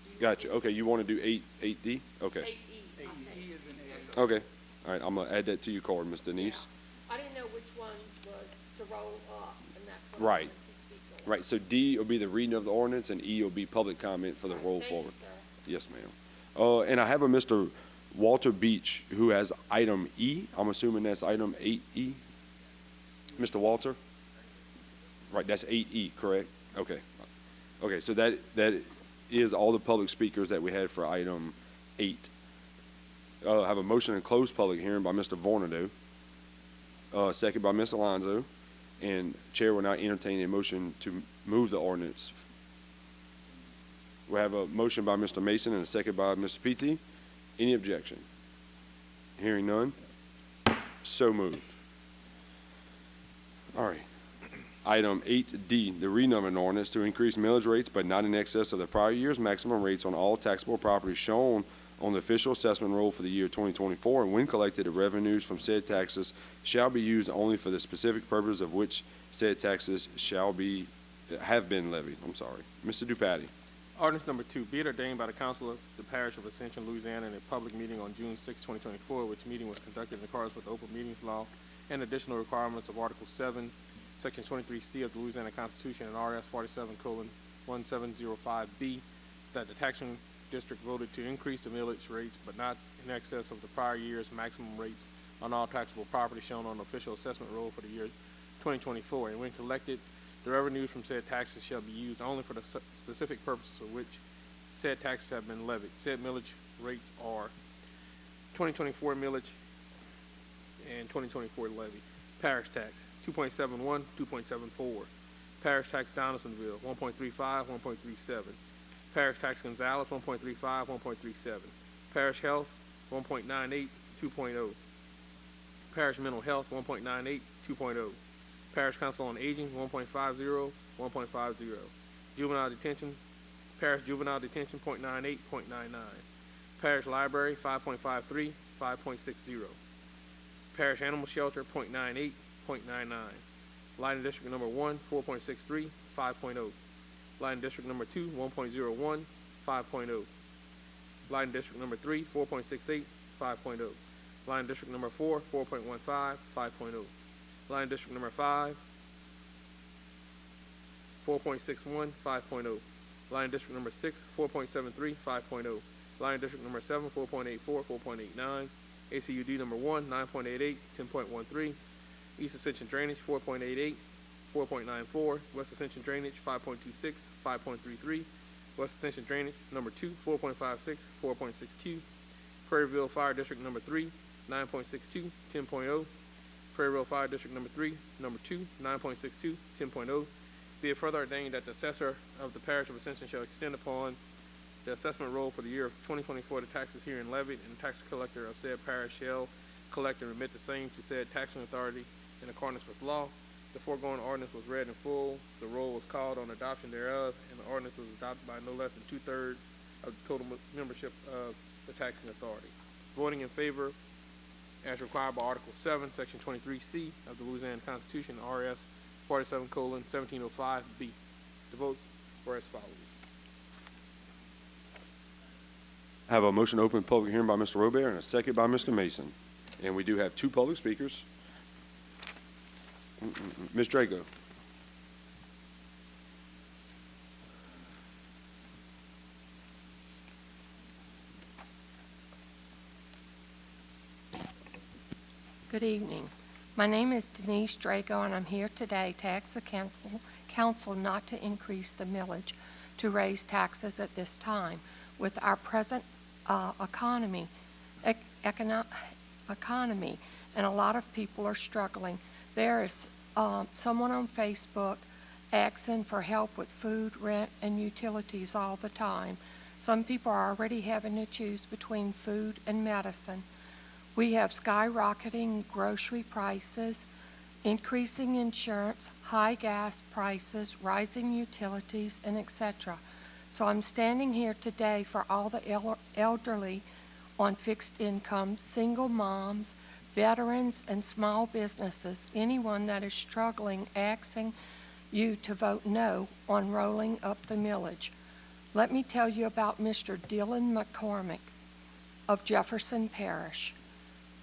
Do Gotcha. Okay, you want to do 8D? Okay. 8E. Okay. All right, I'm gonna add that to your card, Ms. Denise. I didn't know which one was to roll up, and that's what I Right. wanted to speak on. Right, so D will be the reading of the ordinance, and E will be public comment for the roll Thank you, forward. sir. Yes, ma'am. And I have a Mr. Walter Beach who has item E. I'm assuming that's item 8E. Mr. Walter? Right, that's 8E, correct? Okay. Okay, so that is all the public speakers that we had for item 8. I have a motion to close public hearing by Mr. Vornado, second by Ms. Alonso, and Chair will now entertain a motion to move the ordinance. We have a motion by Mr. Mason and a second by Mr. Petey. Any objection? Hearing none. So moved. All right. Item 8D, the reading of an ordinance to increase millage rates but not in excess of the prior year's maximum rates on all taxable properties shown on the official assessment roll for the year 2024, and when collected, the revenues from said taxes shall be used only for the specific purpose of which said taxes have been levied. I'm sorry. Mr. Dupatti. Ordinance number 2, be it ordained by the Council of the Parish of Ascension, Louisiana, in a public meeting on June 6, 2024, which meeting was conducted in accordance with the Open Meetings Law and additional requirements of Article 7, Section 23C of the Louisiana Constitution and RS 47:1705B, that the taxing district voted to increase the millage rates but not in excess of the prior year's maximum rates on all taxable property shown on the official assessment roll for the year 2024, and when collected, the revenues from said taxes shall be used only for the specific purposes for which said taxes have been levied. Said millage rates are 2024 millage and 2024 levy. Parish tax, 2.71, 2.74. Parish tax Donaldsonville, 1.35, 1.37. Parish tax Gonzales, 1.35, 1.37. Parish health, 1.98, 2.0. Parish mental health, 1.98, 2.0. Parish council on aging, 1.50, 1.50. Juvenile detention, parish juvenile detention, 0.98, 0.99. Parish library, 5.53, 5.60. Parish animal shelter, 0.98, 0.99. Lighting district number 1, 4.63, 5.0. Lighting district number 2, 1.01, 5.0. Lighting district number 3, 4.68, 5.0. Lighting district number 4, 4.15, 5.0. Lighting district number 5, 4.61, 5.0. Lighting district number 6, 4.73, 5.0. Lighting district number 7, 4.84, 4.89. ACUD number 1, 9.88, 10.13. East Ascension Drainage, 4.88, 4.94. West Ascension Drainage, 5.26, 5.33. West Ascension Drainage number 2, 4.56, 4.62. Prairieville Fire District number 3, 9.62, 10.0. Prairieville Fire District number 3, number 2, 9.62, 10.0. Be it further ordained that the assessor of the parish of Ascension shall extend upon the assessment roll for the year of 2024 the taxes herein levied, and the tax collector of said parish shall collect and remit the same to said taxing authority in accordance with law. The foregoing ordinance was read in full, the roll was called on adoption thereof, and the ordinance was adopted by no less than 2/3 of the total membership of the taxing authority. Voting in favor, as required by Article 7, Section 23C of the Louisiana Constitution, RS 47:1705B. The votes were as follows. I have a motion to open public hearing by Mr. Robert and a second by Mr. Mason. And we do have 2 public speakers. Ms. Draco. Good evening. My name is Denise Draco, and I'm here today to ask the council not to increase the millage to raise taxes at this time. With our present economy, and a lot of people are struggling. There is someone on Facebook asking for help with food, rent, and utilities all the time. Some people are already having to choose between food and medicine. We have skyrocketing grocery prices, increasing insurance, high gas prices, rising utilities, and etc. So I'm standing here today for all the elderly on fixed incomes, single moms, veterans, and small businesses, anyone that is struggling, asking you to vote no on rolling up the millage. Let me tell you about Mr. Dylan McCormick of Jefferson Parish.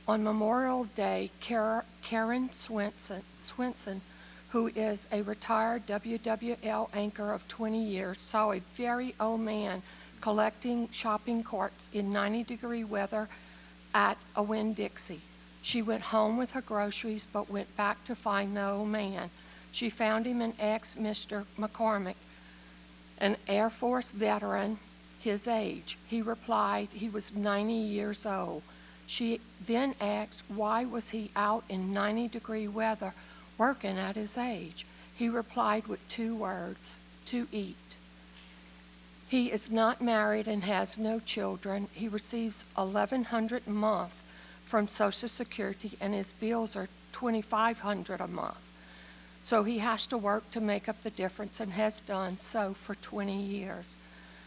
On Memorial Day, Karen Swenson, who is a retired WWL anchor of 20 years, saw a very old man collecting shopping carts in 90-degree weather at a Winn-Dixie. She went home with her groceries but went back to find the old man. She found him and asked Mr. McCormick, an Air Force veteran, his age. He replied he was 90 years old. She then asked why was he out in 90-degree weather working at his age. He replied with 2 words, to eat. He is not married and has no children. He receives $1,100 a month from Social Security, and his bills are $2,500 a month. So he has to work to make up the difference and has done so for 20 years.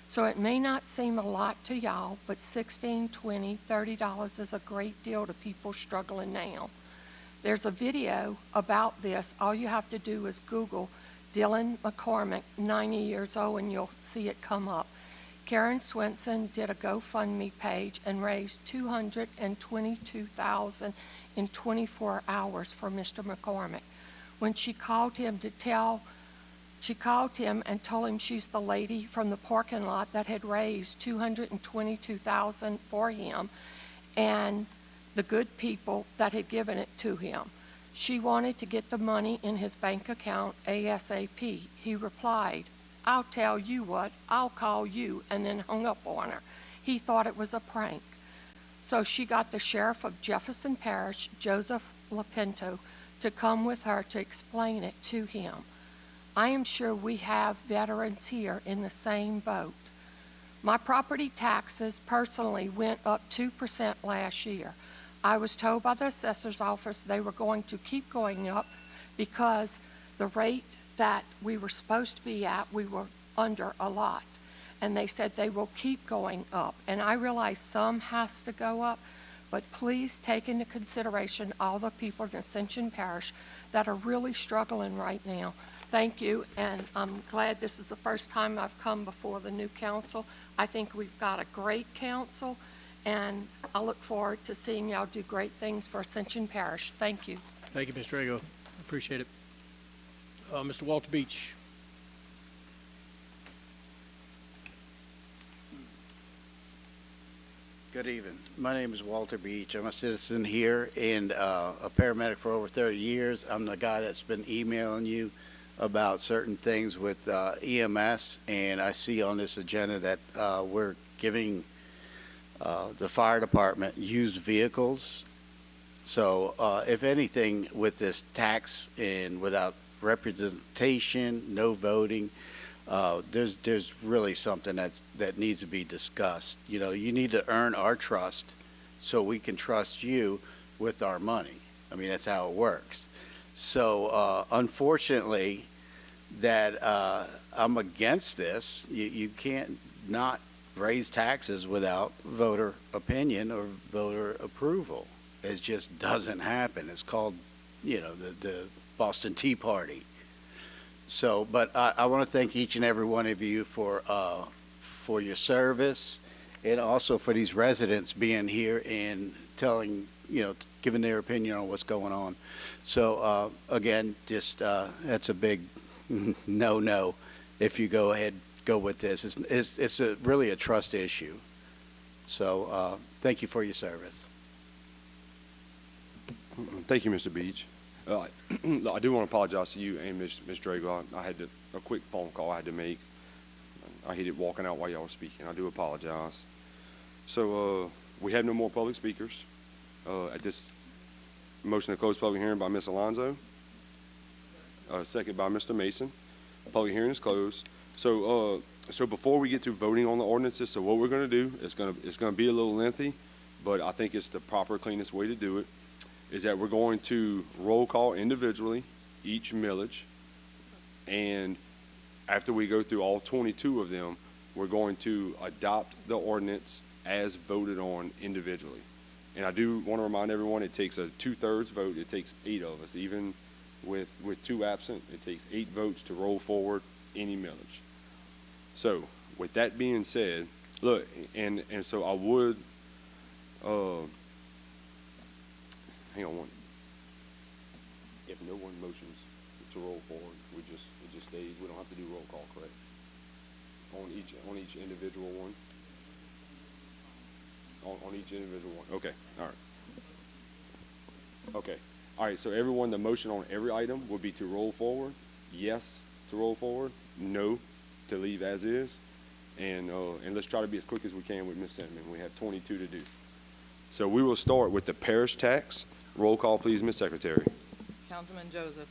So it may not seem a lot to y'all, but $16, $20, $30 is a great deal to people struggling now. There's a video about this. All you have to do is Google Dylan McCormick, 90 years old, and you'll see it come up. Karen Swenson did a GoFundMe page and raised $222,000 in 24 hours for Mr. McCormick. When she called him and told him she's the lady from the parking lot that had raised $222,000 for him and the good people that had given it to him. She wanted to get the money in his bank account ASAP. He replied, "I'll tell you what, I'll call you," and then hung up on her. He thought it was a prank. So she got the sheriff of Jefferson Parish, Joseph Lapinto, to come with her to explain it to him. I am sure we have veterans here in the same boat. My property taxes personally went up 2% last year. I was told by the assessor's office they were going to keep going up because the rate that we were supposed to be at, we were under a lot. And they said they will keep going up. And I realize some has to go up, but please take into consideration all the people in Ascension Parish that are really struggling right now. Thank you, and I'm glad this is the first time I've come before the new council. I think we've got a great council, and I look forward to seeing y'all do great things for Ascension Parish. Thank you. Thank you, Ms. Drago. Appreciate it. Mr. Walter Beach. Good evening. My name is Walter Beach. I'm a citizen here and a paramedic for over 30 years. I'm the guy that's been emailing you about certain things with EMS, and I see on this agenda that we're giving the fire department used vehicles. So if anything, with this tax and without representation, no voting, there's really something that needs to be discussed. You know, you need to earn our trust so we can trust you with our money. I mean, that's how it works. So unfortunately, that I'm against this. You can't not raise taxes without voter opinion or voter approval. It just doesn't happen. It's called, you know, the Boston Tea Party. So, but I want to thank each and every one of you for your service, and also for these residents being here and telling, you know, giving their opinion on what's going on. So again, just that's a big no if you go with this. It's really a trust issue. So thank you for your service. Thank you, Mr. Beach. I do want to apologize to you and Ms. Drago. I had a quick phone call I had to make. I hit it walking out while y'all were speaking. I do apologize. So we have no more public speakers. At this motion to close public hearing by Ms. Alonzo. Second by Mr. Mason. Public hearing is closed. So before we get to voting on the ordinances, so what we're going to do, it's going to be a little lengthy, but I think it's the proper, cleanest way to do it, is that we're going to roll call individually each millage, and after we go through all 22 of them, we're going to adopt the ordinance as voted on individually. And I do want to remind everyone, it takes a 2/3 vote. It takes 8 of us. Even with 2 absent, it takes 8 votes to roll forward any millage. So with that being said, look, and so I would, hang on one. If no one motions to roll forward, it just stays. We don't have to do roll call, correct? On each individual one. On each individual one. Okay. All right. Okay. All right. So everyone, the motion on every item would be to roll forward. Yes to roll forward. No to leave as is. And let's try to be as quick as we can with Ms. Sentiment. We have 22 to do. So we will start with the parish tax. Roll call, please, Ms. Secretary. Councilman Joseph.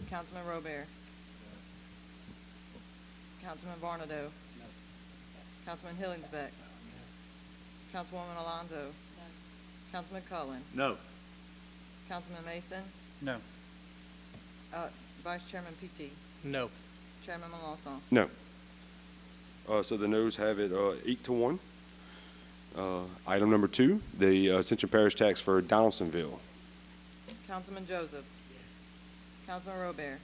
Councilman Robert. Councilman Barnado. Councilman Hillingsbeck. Councilwoman Alonso. Councilman Cullen. No. Councilman Mason. No. Vice Chairman PT. No. Chairman Malonson. No. So the noes have it 8-1. Item number 2, the Ascension Parish tax for Donaldsonville. Councilman Joseph. Councilman Robert.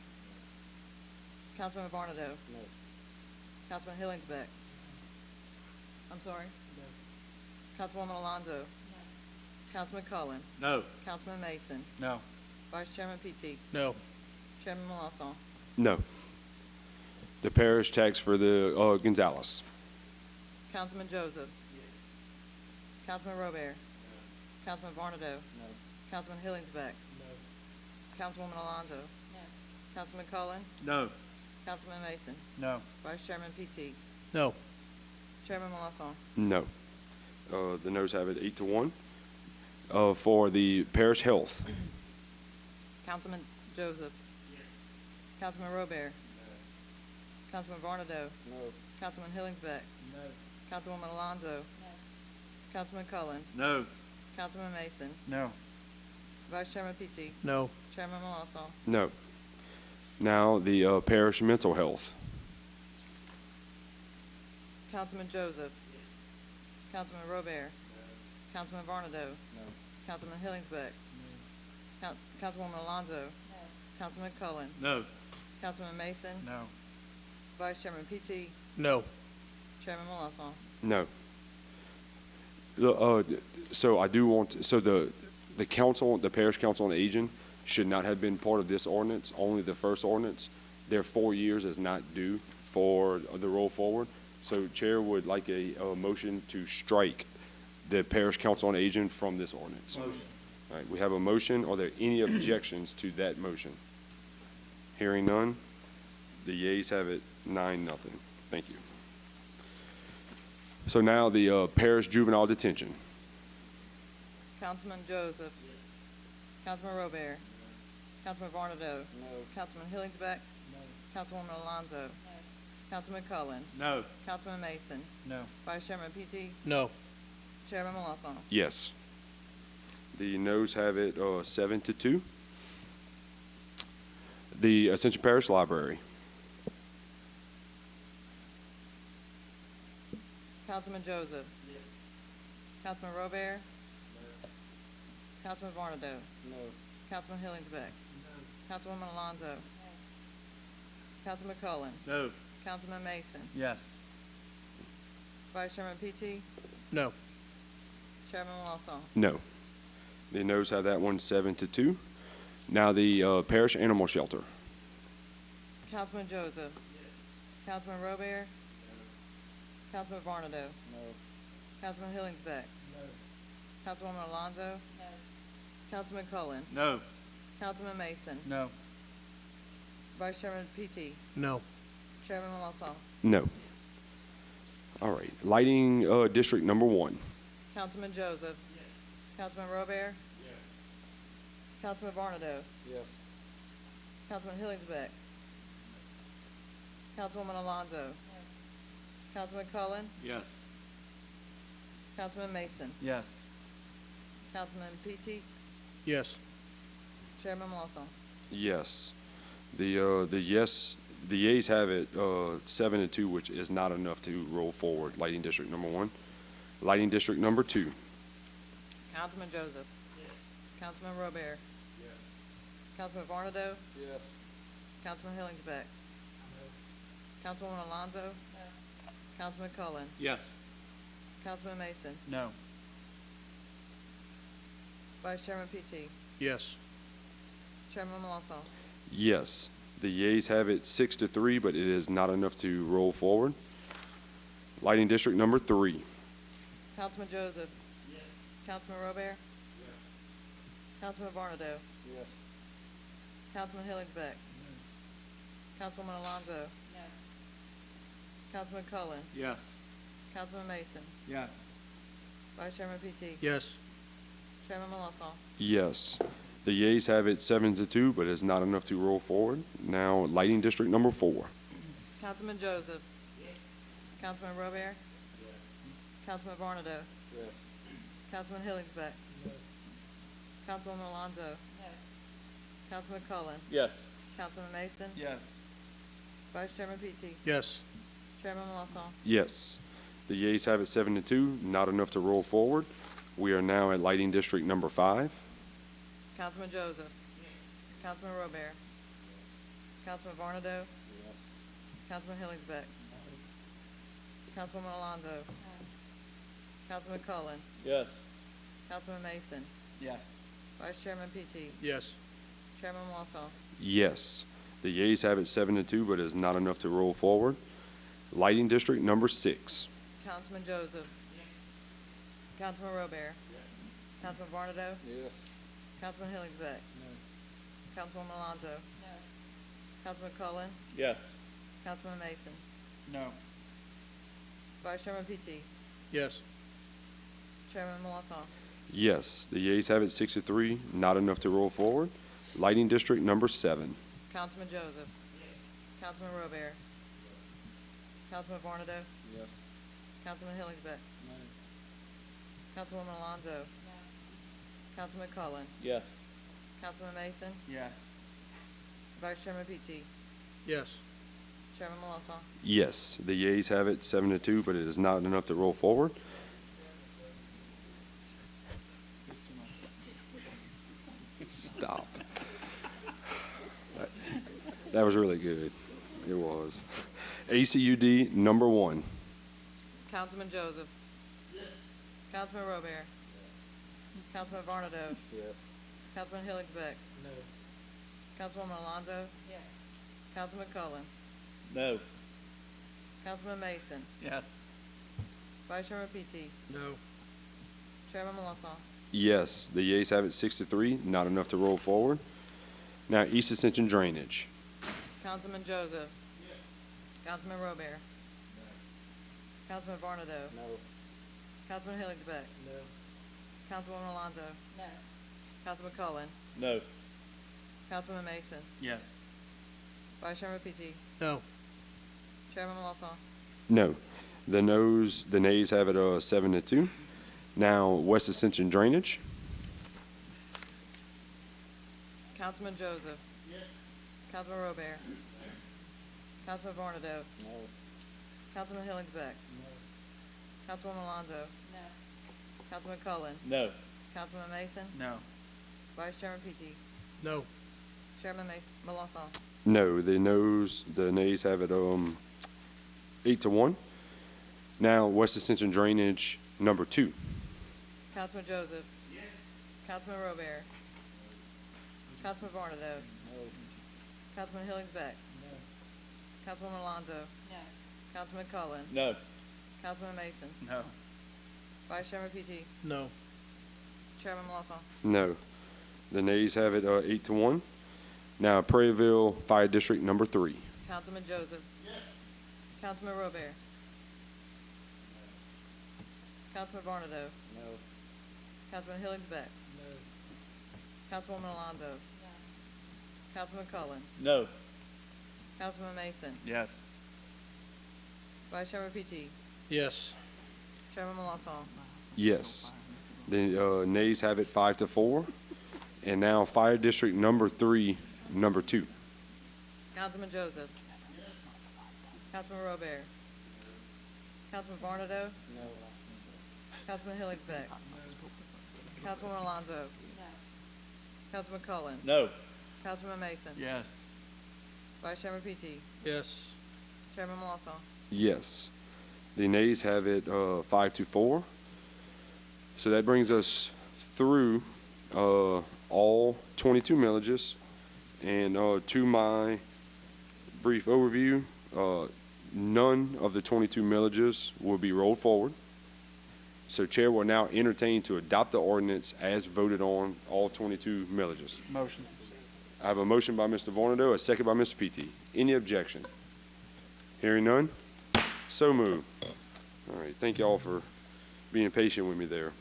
Councilman Barnado. No. Councilman Hillingsbeck. I'm sorry? Councilwoman Alonso. Councilman Cullen. No. Councilman Mason. No. Vice Chairman PT. No. Chairman Malonson. No. The parish tax for the Gonzales. Councilman Joseph. Councilman Robert. Councilman Barnado. No. Councilman Hillingsbeck. Councilwoman Alonso. Councilman Cullen. No. Councilman Mason. No. Vice Chairman PT. No. Chairman Malonson. No. The noes have it 8-1. For the parish health. Councilman Joseph. Councilman Robert. Councilman Barnado. No. Councilman Hillingsbeck. No. Councilwoman Alonso. Councilman Cullen. No. Councilman Mason. No. Vice Chairman PT. No. Chairman Malonson. No. Now the parish mental health. Councilman Joseph. Councilman Robert. Councilman Barnado. No. Councilman Hillingsbeck. Councilwoman Alonso. Councilman Cullen. No. Councilman Mason. No. Vice Chairman PT. No. Chairman Malonson. No. So I do want, so the council, the parish council on aging should not have been part of this ordinance, only the first ordinance. Their 4 years is not due for the roll forward. So Chair would like a motion to strike the parish council on aging from this ordinance. Motion. All right, we have a motion. Are there any objections to that motion? Hearing none, the yeas have it 9-0. Thank you. So now the parish juvenile detention. Councilman Joseph. Councilman Robert. Councilman Barnado. No. Councilman Hillingsbeck. Councilwoman Alonso. Councilman Cullen. No. Councilman Mason. No. Vice Chairman PT. No. Chairman Malonson. Yes. The noes have it 7-2. The Ascension Parish Library. Councilman Joseph. Councilman Robert. Councilman Barnado. No. Councilman Hillingsbeck. Councilwoman Alonso. Councilman Cullen. No. Councilman Mason. Yes. Vice Chairman PT. No. Chairman Malonson. No. The noes have that one 7-2. Now the parish animal shelter. Councilman Joseph. Councilman Robert. Councilman Barnado. No. Councilman Hillingsbeck. Councilwoman Alonso. Councilman Cullen. No. Councilman Mason. No. Vice Chairman PT. No. Chairman Malonson. No. All right. Lighting district number 1. Councilman Joseph. Councilman Robert. Councilman Barnado. Yes. Councilman Hillingsbeck. Councilwoman Alonso. Councilman Cullen. Yes. Councilman Mason. Yes. Councilman PT. Yes. Chairman Malonson. Yes. The yeas have it 7-2, which is not enough to roll forward. Lighting district number 1. Lighting district number 2. Councilman Joseph. Councilman Robert. Councilman Barnado. Yes. Councilman Hillingsbeck. Councilwoman Alonso? Councilman Cullen? Yes. Councilman Mason? No. Vice Chairman PT? Yes. Chairman Milosson? Yes. The yeas have it 6-3, but it is not enough to roll forward. Lighting District number 3. Councilman Joseph? Yes. Councilman Robert? Yes. Councilman Varnado? Yes. Councilman Hillingsbeck? Councilwoman Alonso? No. Councilman Cullen? Yes. Councilman Mason? Yes. Vice Chairman PT? Yes. Chairman Milosson? Yes. The yeas have it 7-2, but it's not enough to roll forward. Now, Lighting District number 4. Councilman Joseph? Yes. Councilman Robert? Yes. Councilman Varnado? Yes. Councilman Hillingsbeck? No. Councilwoman Alonso? No. Councilman Cullen? Yes. Councilman Mason? Yes. Vice Chairman PT? Yes. Chairman Milosson? Yes. The yeas have it 7-2, not enough to roll forward. We are now at Lighting District number 5. Councilman Joseph? Yes. Councilman Robert? Councilman Varnado? Yes. Councilman Hillingsbeck? Councilwoman Alonso? Councilman Cullen? Yes. Councilman Mason? Yes. Vice Chairman PT? Yes. Chairman Milosson? Yes. The yeas have it 7-2, but it's not enough to roll forward. Lighting District number 6. Councilman Joseph? Yes. Councilman Robert? Yes. Councilman Varnado? Yes. Councilman Hillingsbeck? No. Councilwoman Alonso? No. Councilman Cullen? Yes. Councilman Mason? No. Vice Chairman PT? Yes. Chairman Milosson? Yes. The yeas have it 6-3, not enough to roll forward. Lighting District number 7. Councilman Joseph? Yes. Councilman Robert? Councilman Varnado? Yes. Councilman Hillingsbeck? No. Councilwoman Alonso? No. Councilman Cullen? Yes. Councilman Mason? Yes. Vice Chairman PT? Yes. Chairman Milosson? Yes. The yeas have it 7-2, but it is not enough to roll forward. Stop. That was really good. It was. ACUD number 1. Councilman Joseph? Yes. Councilman Robert? Councilman Varnado? Yes. Councilman Hillingsbeck? No. Councilwoman Alonso? Yes. Councilman Cullen? No. Councilman Mason? Yes. Vice Chairman PT? No. Chairman Milosson? Yes. The yeas have it 6-3, not enough to roll forward. Now, East Ascension Drainage. Councilman Joseph? Yes. Councilman Robert? No. Councilman Varnado? No. Councilman Hillingsbeck? No. Councilwoman Alonso? No. Councilman Cullen? No. Councilman Mason? Yes. Vice Chairman PT? No. Chairman Milosson? No. The nays have it 7-2. Now, West Ascension Drainage. Councilman Joseph? Yes. Councilman Robert? Councilman Varnado? No. Councilman Hillingsbeck? No. Councilwoman Alonso? No. Councilman Cullen? No. Councilman Mason? No. Vice Chairman PT? No. Chairman Milosson? No. The nays have it 8-1. Now, West Ascension Drainage number 2. Councilman Joseph? Yes. Councilman Robert? Councilman Varnado? No. Councilman Hillingsbeck? No. Councilwoman Alonso? No. Councilman Cullen? No. Councilman Mason? No. Vice Chairman PT? No. Chairman Milosson? No. The nays have it 8-1. Now, Prairieville Fire District number 3. Councilman Joseph? Yes. Councilman Robert? Councilman Varnado? No. Councilman Hillingsbeck? No. Councilwoman Alonso? No. Councilman Cullen? No. Councilman Mason? Yes. Vice Chairman PT? Yes. Chairman Milosson? Yes. The nays have it 5-4. And now, Fire District number 3, number 2. Councilman Joseph? Yes. Councilman Robert? Councilman Varnado? No. Councilman Hillingsbeck? Councilwoman Alonso? No. Councilman Cullen? No. Councilman Mason? Yes. Vice Chairman PT? Yes. Chairman Milonso. Yes. The nays have it 5-4. So that brings us through all 22 millages. And to my brief overview, none of the 22 millages will be rolled forward. So Chair will now entertain to adopt the ordinance as voted on all 22 millages. Motion. I have a motion by Mr. Vornado, a second by Mr. Petey. Any objection? Hearing none? So moved. All right, thank you all for being patient with me there.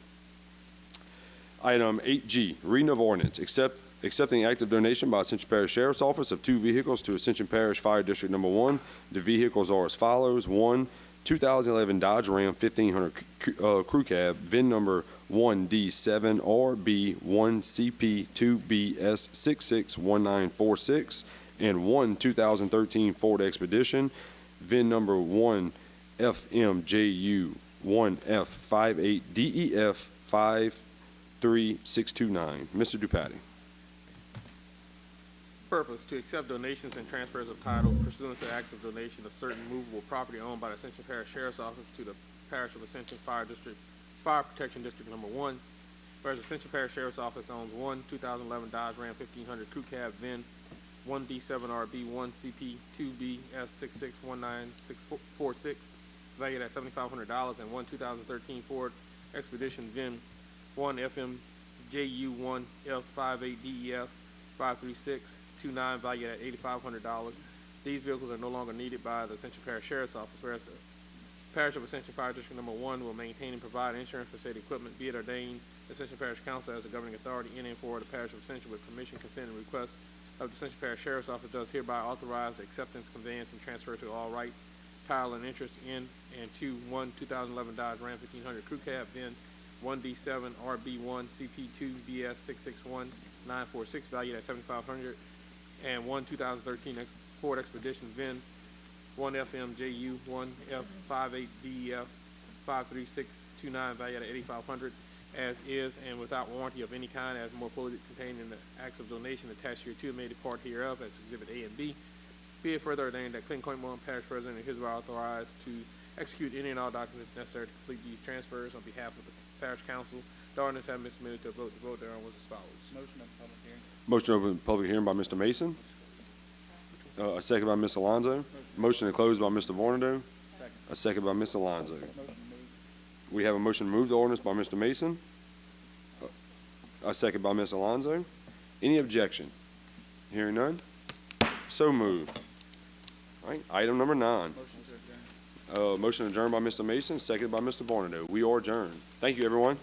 Item 8G, reading of ordinance, accepting active donation by Ascension Parish Sheriff's Office of 2 vehicles to Ascension Parish Fire District Number 1. The vehicles are as follows. 1, 2011 Dodge Ram 1500 Crew Cab, VIN number 1D7RB1CP2BS661946, and 1 2013 Ford Expedition, VIN number 1FMJU1F58DEF53629. Mr. Dupaty. Purpose, to accept donations and transfers of title pursuant to acts of donation of certain movable property owned by the Ascension Parish Sheriff's Office to the Parish of Ascension Fire Protection District Number 1. Whereas Ascension Parish Sheriff's Office owns 1 2011 Dodge Ram 1500 Crew Cab, VIN 1D7RB1CP2BS661946, valued at $7,500, and 1 2013 Ford Expedition, VIN 1FMJU1F58DEF53629, valued at $8,500. These vehicles are no longer needed by the Ascension Parish Sheriff's Office, whereas the Parish of Ascension Fire District Number 1 will maintain and provide insurance for said equipment. Be it ordained, the Ascension Parish Council as the governing authority in and for the Parish of Ascension, with permission, consent, and request of the Ascension Parish Sheriff's Office, does hereby authorize the acceptance, conveyance, and transfer to all rights, title, and interest in and to 1 2011 Dodge Ram 1500 Crew Cab, VIN 1D7RB1CP2BS661946, valued at $7,500, and 1 2013 Ford Expedition, VIN 1FMJU1F58DEF53629, valued at $8,500, as is and without warranty of any kind, as more fully contained in the acts of donation attached hereto, made a part hereof as Exhibit A and B. Be it further ordained that Clinton County Mullen Parish President is hereby authorized to execute any and all documents necessary to complete these transfers on behalf of the Parish Council. The ordinance having been submitted to a vote, the vote thereon was as follows. Motion of public hearing. Motion to open public hearing by Mr. Mason. A second by Ms. Alonso. Motion to close by Mr. Vornado. Second. A second by Ms. Alonso. Motion moved. We have a motion to move the ordinance by Mr. Mason. A second by Ms. Alonso. Any objection? Hearing none. So moved. All right, item number 9. Motion to adjourn. Motion adjourned by Mr. Mason, seconded by Mr. Vornado. We are adjourned. Thank you, everyone.